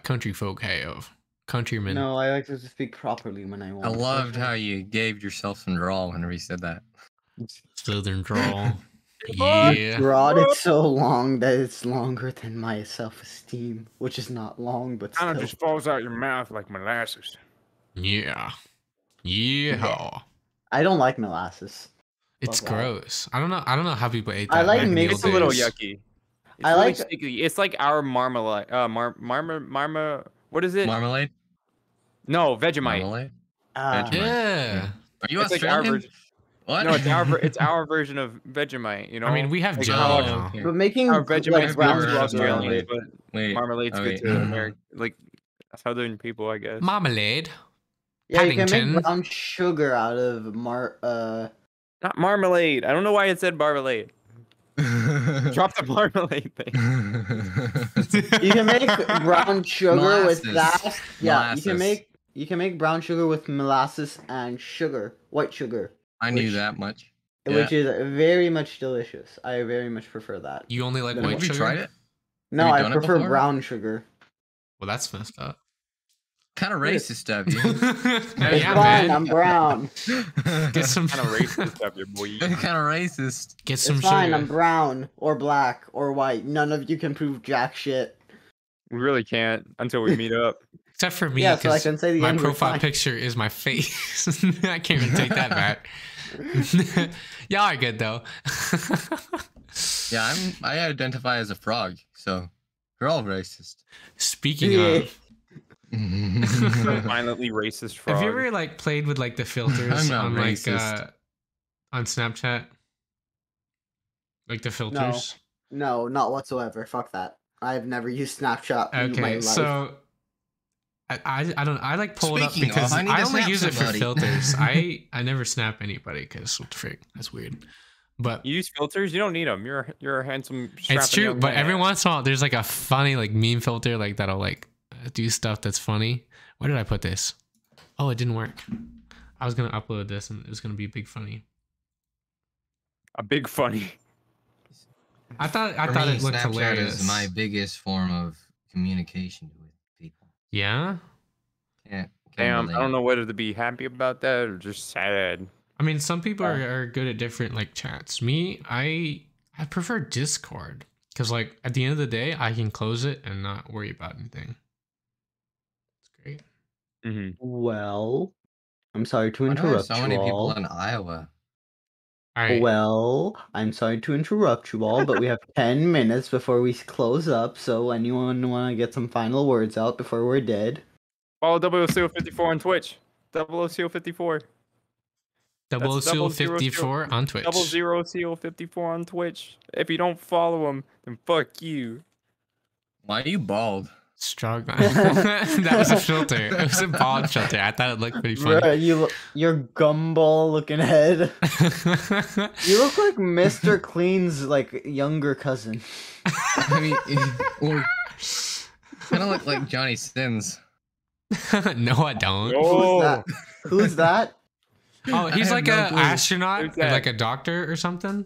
country folk have. Countrymen. no, I like to speak properly when I I want. loved how you gave yourself some drawl whenever you said that. Southern drawl. You Yeah. brought it so long that it's longer than my self-esteem, which is not long, but Kind of still. just falls out your mouth like molasses. Yeah. Yeah. I don't like molasses. It's Love that. gross. I don't know how people ate that. I like back in the mixed- old It's a little days. yucky. It's I really like- sticky. It's like our marmalade. What is it? Marmalade? No, Vegemite. Marmalade? Ah, Vegemite. Yeah. Are you It's like our Australian? version. What? No, it's our version of Vegemite. You know. I mean, we have Like Jello. how- Okay. but making Our like Vegemite's brown good to sugar. Australians, Marmalade. but Wait. marmalade's oh, good wait. to American, like Southern people, I guess. Marmalade. Yeah, you can Paddington. make brown sugar out of Not marmalade. I don't know why it said marmalade. Drop the marmalade thing. You can make brown sugar with Molasses. that. Yeah, you Molasses. can make brown sugar with molasses and sugar, white sugar, I knew Which- that much. which is very much delicious. I very much prefer that. You only like Wait, white Have you sugar? tried it? No, you I done it prefer before? brown sugar. Well, that's messed up. Kind of racist of you. It's yeah, fine, man. I'm brown. Get some Kind of racist of your boy. kind of racist. Get some It's fine, sugar. I'm brown or black or white. None of you can prove jack shit. We really can't until we meet up. Except for me, Yeah, so I 'cause can say the my N-word profile fine. picture is my face. I can't even take that back. Y'all are good though. Yeah, I identify as a frog, so we're all racist. Speaking Yeah. of, Violently racist frog. have you ever like played with like the filters I'm not on like racist. on Snapchat? Like the filters? No, not whatsoever. Fuck that. I've never used Snapchat in my Okay, life. so I don't I like pull it up Speaking of, because I need I to only snap use it for somebody. filters. I never snap anybody because what the frick, that's weird. But You use filters? You don't need them. You're a handsome. it's strapping true. young But man. every once in a while, there's like a funny like meme filter like that'll like do stuff that's funny. Where did I put this? Oh, it didn't work. I was gonna upload this and it was gonna be big funny. a big funny. I thought For me, it looked Snapchat hilarious. is my biggest form of communication with people. Yeah. Can't Damn, I relate. don't know whether to be happy about that or just sad. I mean, some people are good at different like chats. Me, I prefer Discord because like at the end of the day, I can close it and not worry about anything. It's great. Mm-hmm. Well, I'm sorry to Why do I have interrupt so you many all. people in Iowa. All right. Well, I'm sorry to interrupt you all, but we have 10 minutes before we close up. So, anyone want to get some final words out before we're dead? Follow WCO54 on Twitch. WCO54. Double That's Seal 00 54 on Twitch. 00CO54 on Twitch. If you don't follow him, then fuck you. Why are you bald? Strong. That was a filter. It was a bald filter. I thought it looked pretty funny. Bruh, your gumball looking head. You look like Mr. Clean's like younger cousin. I mean, kind of look like Johnny Sins. No, I don't. Oh, Who's that? Who's that? Oh, he's I like have an no clue. astronaut, Who's or that? like a doctor or something.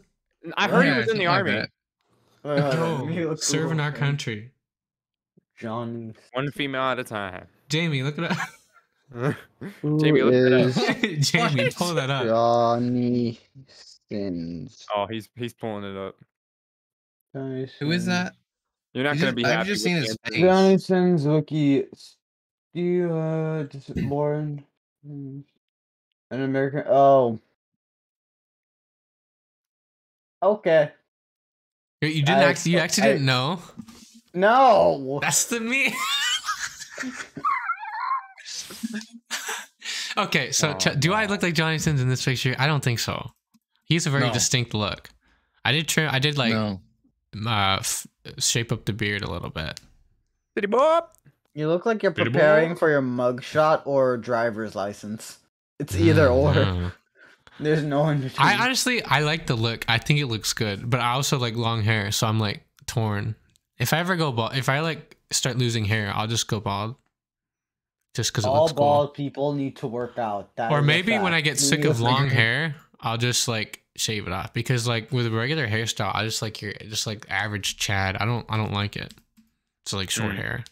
I heard he Yeah, was in the something like army. that. Wait, hold on, let me Oh, look serving Google our him. country. Johnny. One female at a time. Jamie, look it up. Jamie, look that is up. Jamie, What? pull that up. Johnny Sins? Oh, he's pulling it up. Who is that? You're not You gonna just- be I've happy. just with seen the his answer. face. Johnny Sins wiki. Just born an American. Oh. Okay. You didn't actually. You actually didn't know. No. That's the me. Okay, so Oh, do I look like Johnny Sins in this picture? I don't think so. He has a very No. distinct look. I did trim. I did like No. shape up the beard a little bit. City Bob. You look like you're Pretty preparing boy. for your mugshot or driver's license. It's either or. Mm. There's no in between. I honestly, I like the look. I think it looks good, but I also like long hair, so I'm like torn. If I ever go bald, if I like start losing hair, I'll just go bald. Just because it all looks cool. bald people need to work out. That Or is a maybe when fact. I get You sick need of to- long hair, I'll just like shave it off because like with a regular hairstyle, I just like your just like average Chad. I don't like it. It's like short hair.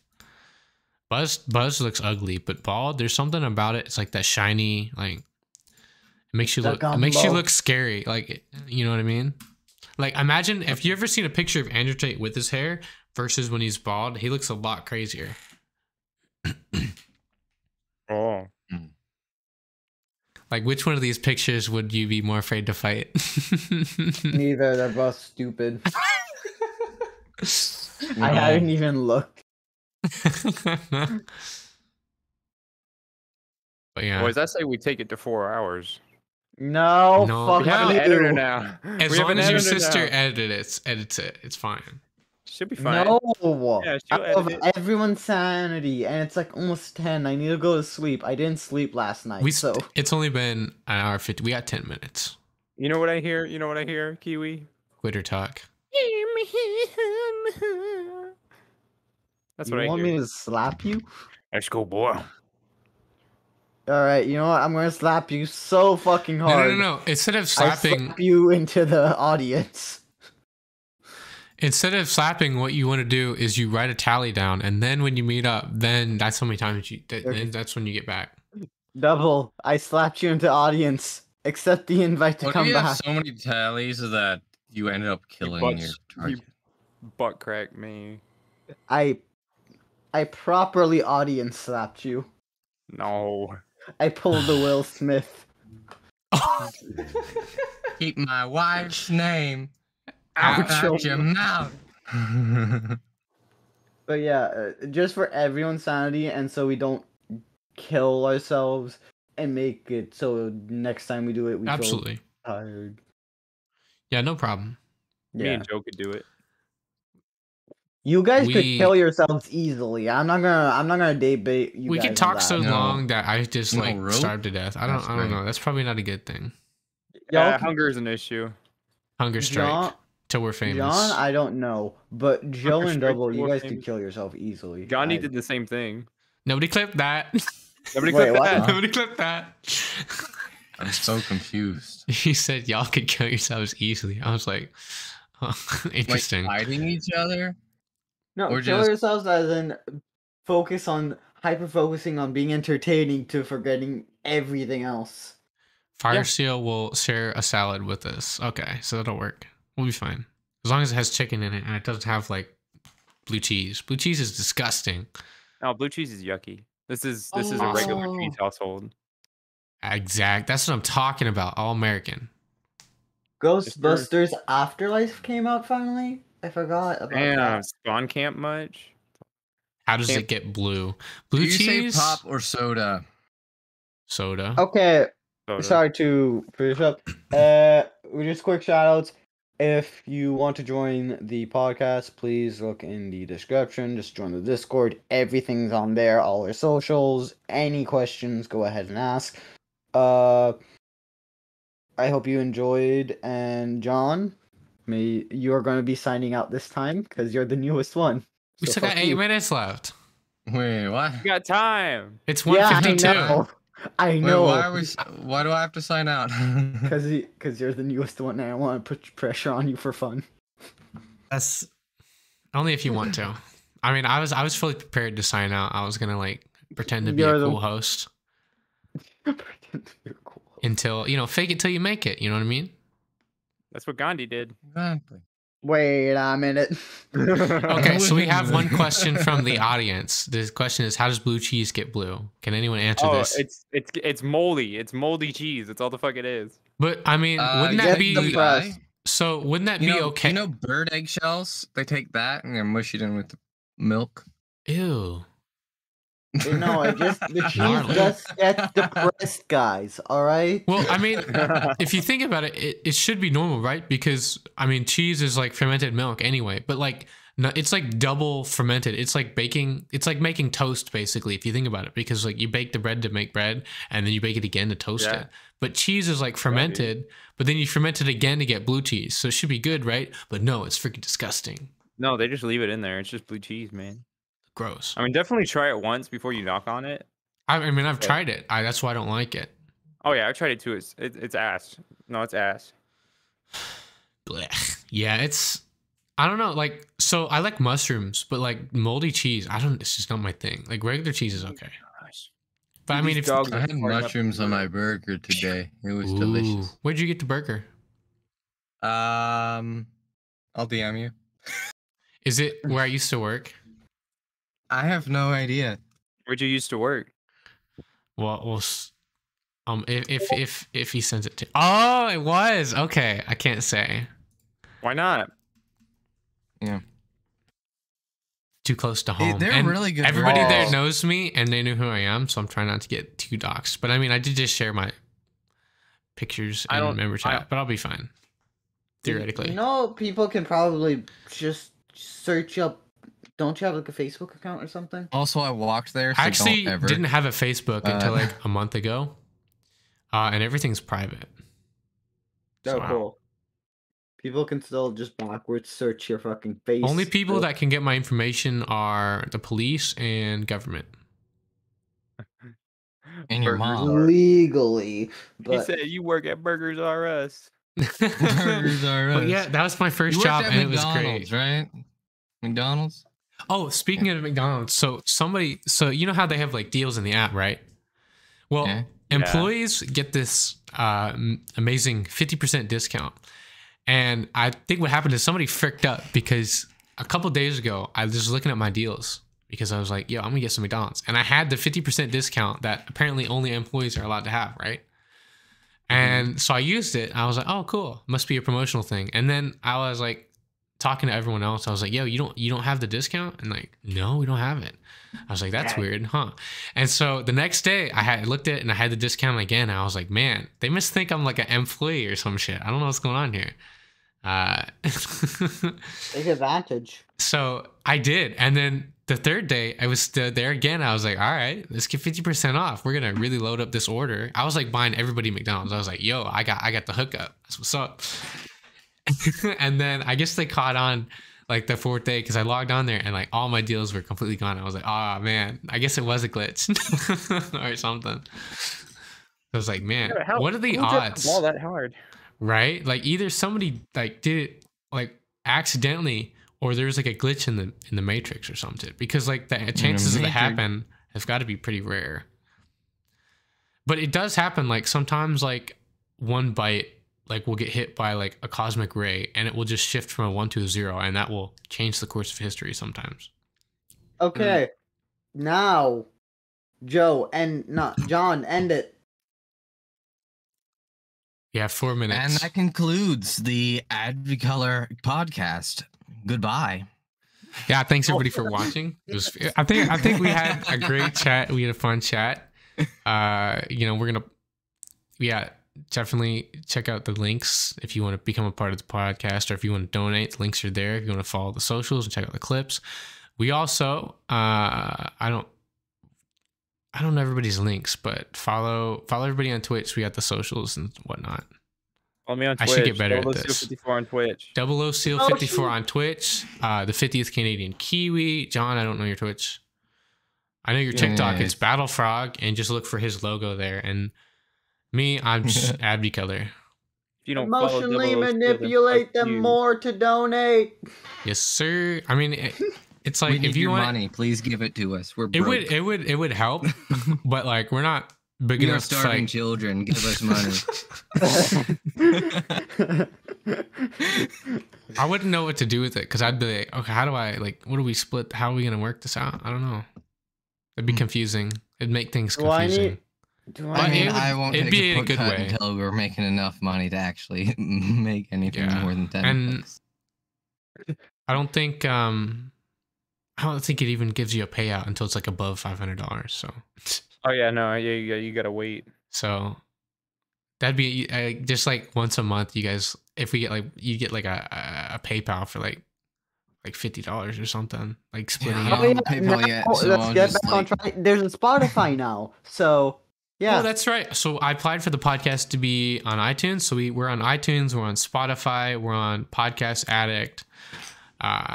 Buzz looks ugly, but bald, there's something about it. It's like that shiny, like it makes you look scary. Like, you know what I mean? Like imagine if you ever seen a picture of Andrew Tate with his hair versus when he's bald, he looks a lot crazier. Oh. Like which one of these pictures would you be more afraid to fight? Neither. They're both stupid. I haven't even looked. But yeah. Boys, I say we take it to 4 hours. No, fuck We have an you. editor now. As We have long an as your editor sister now. edits it, it's fine. Should be fine. No. Yeah, I she'll have edit it. everyone's sanity, and it's like almost 10. I need to go to sleep. I didn't sleep last night, so It's only been an hour 50. We got 10 minutes. You know what I hear? You know what I hear, Kiwi? Quitter talk. That's you what I want hear. me to slap you? Let's go, boy. All right, you know what? I'm gonna slap you so fucking No, hard. no. Instead of I slapping, slap you into the audience. what you want to do is you write a tally down, and then when you meet up, then that's how many times then that's when you get back. Double. I slapped you into audience. Accept the invite to What if come you have back. so many tallies that you ended up killing your target? Butt crack me. I properly audience slapped you. No. I pulled the Will Smith. Keep my wife's name Ouch. out your mouth. But yeah, just for everyone's sanity, and so we don't kill ourselves and make it so next time we do it, we Absolutely. feel tired. Yeah, no problem. Me Yeah, and Joe could do it. you guys could We- kill yourselves easily. I'm not gonna debate you. We guys could on talk that. so No. long that I just No like rope? starve to death. I don't That's great. know. That's probably not a good thing. Y'all Yeah, could- hunger is an issue. Hunger strike John, till we're famous. John, I don't know, but Joe and strike Double, you till guys we're could famous. kill yourself easily. Gandhi I- did the same thing. Nobody clipped that. Nobody Wait, clipped what? that. Nobody clipped that. I'm so confused. He said y'all could kill yourselves easily. I was like, huh, interesting. Like fighting each other? No, Or kill just- yourselves as in hyper focusing on being entertaining to forgetting everything else. Fire Seal will share a salad with us. Okay, so that'll work. We'll be fine. As long as it has chicken in it and it doesn't have like blue cheese. Blue cheese is disgusting. No, blue cheese is yucky. This is a regular Oh. cheese household. Exact. That's what I'm talking about. All American. Ghostbusters Afterlife came out finally. I forgot about Damn, that. spawn camp much? How does Can't- it get blue? Do Blue you cheese? say pop or soda? Soda. Okay, Soda. sorry to finish up. Just quick shout outs. If you want to join the podcast, please look in the description. Just join the Discord. Everything's on there. All our socials. Any questions, go ahead and ask. I hope you enjoyed. And John, you are going to be signing out this time because you're the newest one. We So still got fuck 8 you. minutes left. Wait, what? We got time. It's Yeah, I 1:52. know. I Wait, know. why do I have to sign out? Because you're the newest one, and I want to put pressure on you for fun. That's only if you want to. I mean, I was fully prepared to sign out. I was gonna like pretend to be You're a the- cool host Pretend to be cool. until fake it till you make it. You know what I mean? That's what Gandhi did. Exactly. Wait a minute. Okay, so we have one question from the audience. The question is, how does blue cheese get blue? Can anyone answer Oh, this? it's moldy. It's moldy cheese. That's all the fuck it is. But I mean, wouldn't you that get the be press. so? Wouldn't that be okay? You know bird eggshells? They take that and they mush it in with the milk. Ew. No, the Gnarly. cheese just gets depressed, guys. All right. Well, I mean, if you think about it, it should be normal, right? Because I mean, cheese is like fermented milk anyway, but like no, it's like double fermented. It's like baking. It's like making toast, basically, if you think about it, because like you bake the bread to make bread, and then you bake it again to toast Yeah. it. But cheese is like fermented, but then you ferment it again to get blue cheese, so it should be good, right? But no, it's freaking disgusting. No, they just leave it in there. It's just blue cheese, man. Gross. I mean, definitely try it once before you knock on it. I mean, I've tried it. That's why I don't like it. Oh yeah, I tried it too. It's ass. No, it's ass. Blech. Yeah, I don't know. Like, so I like mushrooms, but like moldy cheese, I don't. It's just not my thing. Like regular cheese is okay. Gosh. But I Dude, mean, these if dogs I are had smart enough to mushrooms on do my it. burger today. It was Ooh, delicious. where'd you get the burger? I'll DM you. Is it where I used to work? I have no idea. Where'd you used to work? Well, if he sends it to, oh, it was okay. I can't say. Why not? Yeah. Too close to home. They're And really good everybody there burgers. knows me and they know who I am, so I'm trying not to get too doxxed. But I mean, I did just share my pictures I in don't- member I chat, don't- but I'll be fine. Theoretically. You know, people can probably just search up. Don't you have like a Facebook account or something? Also, I walked there, so I actually don't ever. didn't have a Facebook until Uh, like a month ago, and everything's private. Oh, So, cool. People can still just backwards search your fucking face. only people that can get my information are the police and government. And your Burgers mom. R- legally, He but said you work at Burgers R Us. Burgers are But us. yeah, that was my first You worked job, at and it was McDonald's, great. right? McDonald's. Oh, speaking of McDonald's, so you know how they have like deals in the app, right? Well, Yeah. employees get this amazing 50% discount. And I think what happened is somebody fricked up because a couple days ago, I was just looking at my deals because I was like, yo, I'm gonna get some McDonald's. And I had the 50% discount that apparently only employees are allowed to have, right? And so I used it. I was like, oh, cool. Must be a promotional thing. And then I was like talking to everyone else. I was like, yo, you don't have the discount? And like, no, we don't have it. I was like, that's weird, huh? And so the next day I looked at it and I had the discount again. And I was like, man, they must think I'm like an employee or some shit. I don't know what's going on here. take advantage. So I did. And then the third day I was there again. I was like, all right, let's get 50% off. We're going to really load up this order. I was like buying everybody McDonald's. I was like, yo, I got the hookup. That's what's up. And then I guess they caught on like the fourth day because I logged on there and like all my deals were completely gone. I was like, oh man, I guess it was a glitch or something. I was like, man, what are the Who dropped odds? the ball that hard? Right? Like either somebody like did it like accidentally or there's like a glitch in the matrix or something, because like the chances of it Matrix. happen have got to be pretty rare. But it does happen. Like sometimes like one byte like will get hit by like a cosmic ray and it will just shift from a 1 to a 0 and that will change the course of history sometimes. Okay, now, Joe and not John, end it. Yeah, 4 minutes. And that concludes the AdviColor podcast. Goodbye. Yeah, thanks everybody for watching. It was, I think we had a great chat. We had a fun chat. We're gonna, definitely check out the links if you want to become a part of the podcast or if you want to donate. The links are there. If you want to follow the socials and check out the clips. We also, I don't know everybody's links, but follow everybody on Twitch. We got the socials and whatnot. Follow me on I Twitch. should get better at Double this. 54 on Twitch. 00 Seal 54 on Twitch. The 50th Canadian Kiwi. John, I don't know your Twitch. I know your TikTok. It's Battle Frog, and just look for his logo there. And me, I'm just AdviColor. If you don't follow Emotionally 00 Seal, then manipulate fuck them you. more to donate. Yes, sir. I mean, it's We like need if you your want, money, please give it to us. We're it broke. would help, but like we're not big We are enough to starving like. children. Give us money. I wouldn't know what to do with it because I'd be like, okay, how do I like? What do we split? How are we gonna work this out? I don't know. It'd be confusing. It'd make things Do I confusing. need? Do But I it need? would- I won't it'd take be in a quick good cut way. until we're making enough money to actually make anything Yeah. more than 10 And- bucks. I don't think it even gives you a payout until it's like above $500. Oh yeah, no, yeah, you gotta wait. So that'd be just like once a month. You guys, if we get like you get like a PayPal for like $50 or something, like splitting Yeah. it. Oh, yeah. PayPal yet, so let's I'll get just, back on track. There's a Spotify now, so yeah. Oh, that's right. So I applied for the podcast to be on iTunes. So we're on iTunes, we're on Spotify, we're on Podcast Addict.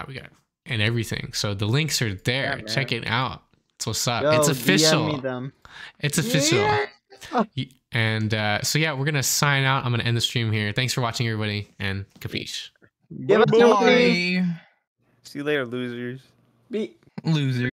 We got and everything. So the links are there. Yeah, Check it out. It's what's up. Yo, it's DM official. me them. It's official. Yeah. And so yeah, we're gonna sign out. I'm gonna end the stream here. Thanks for watching, everybody, and capiche. Give us something. Bye. See you later, losers. Be- Loser.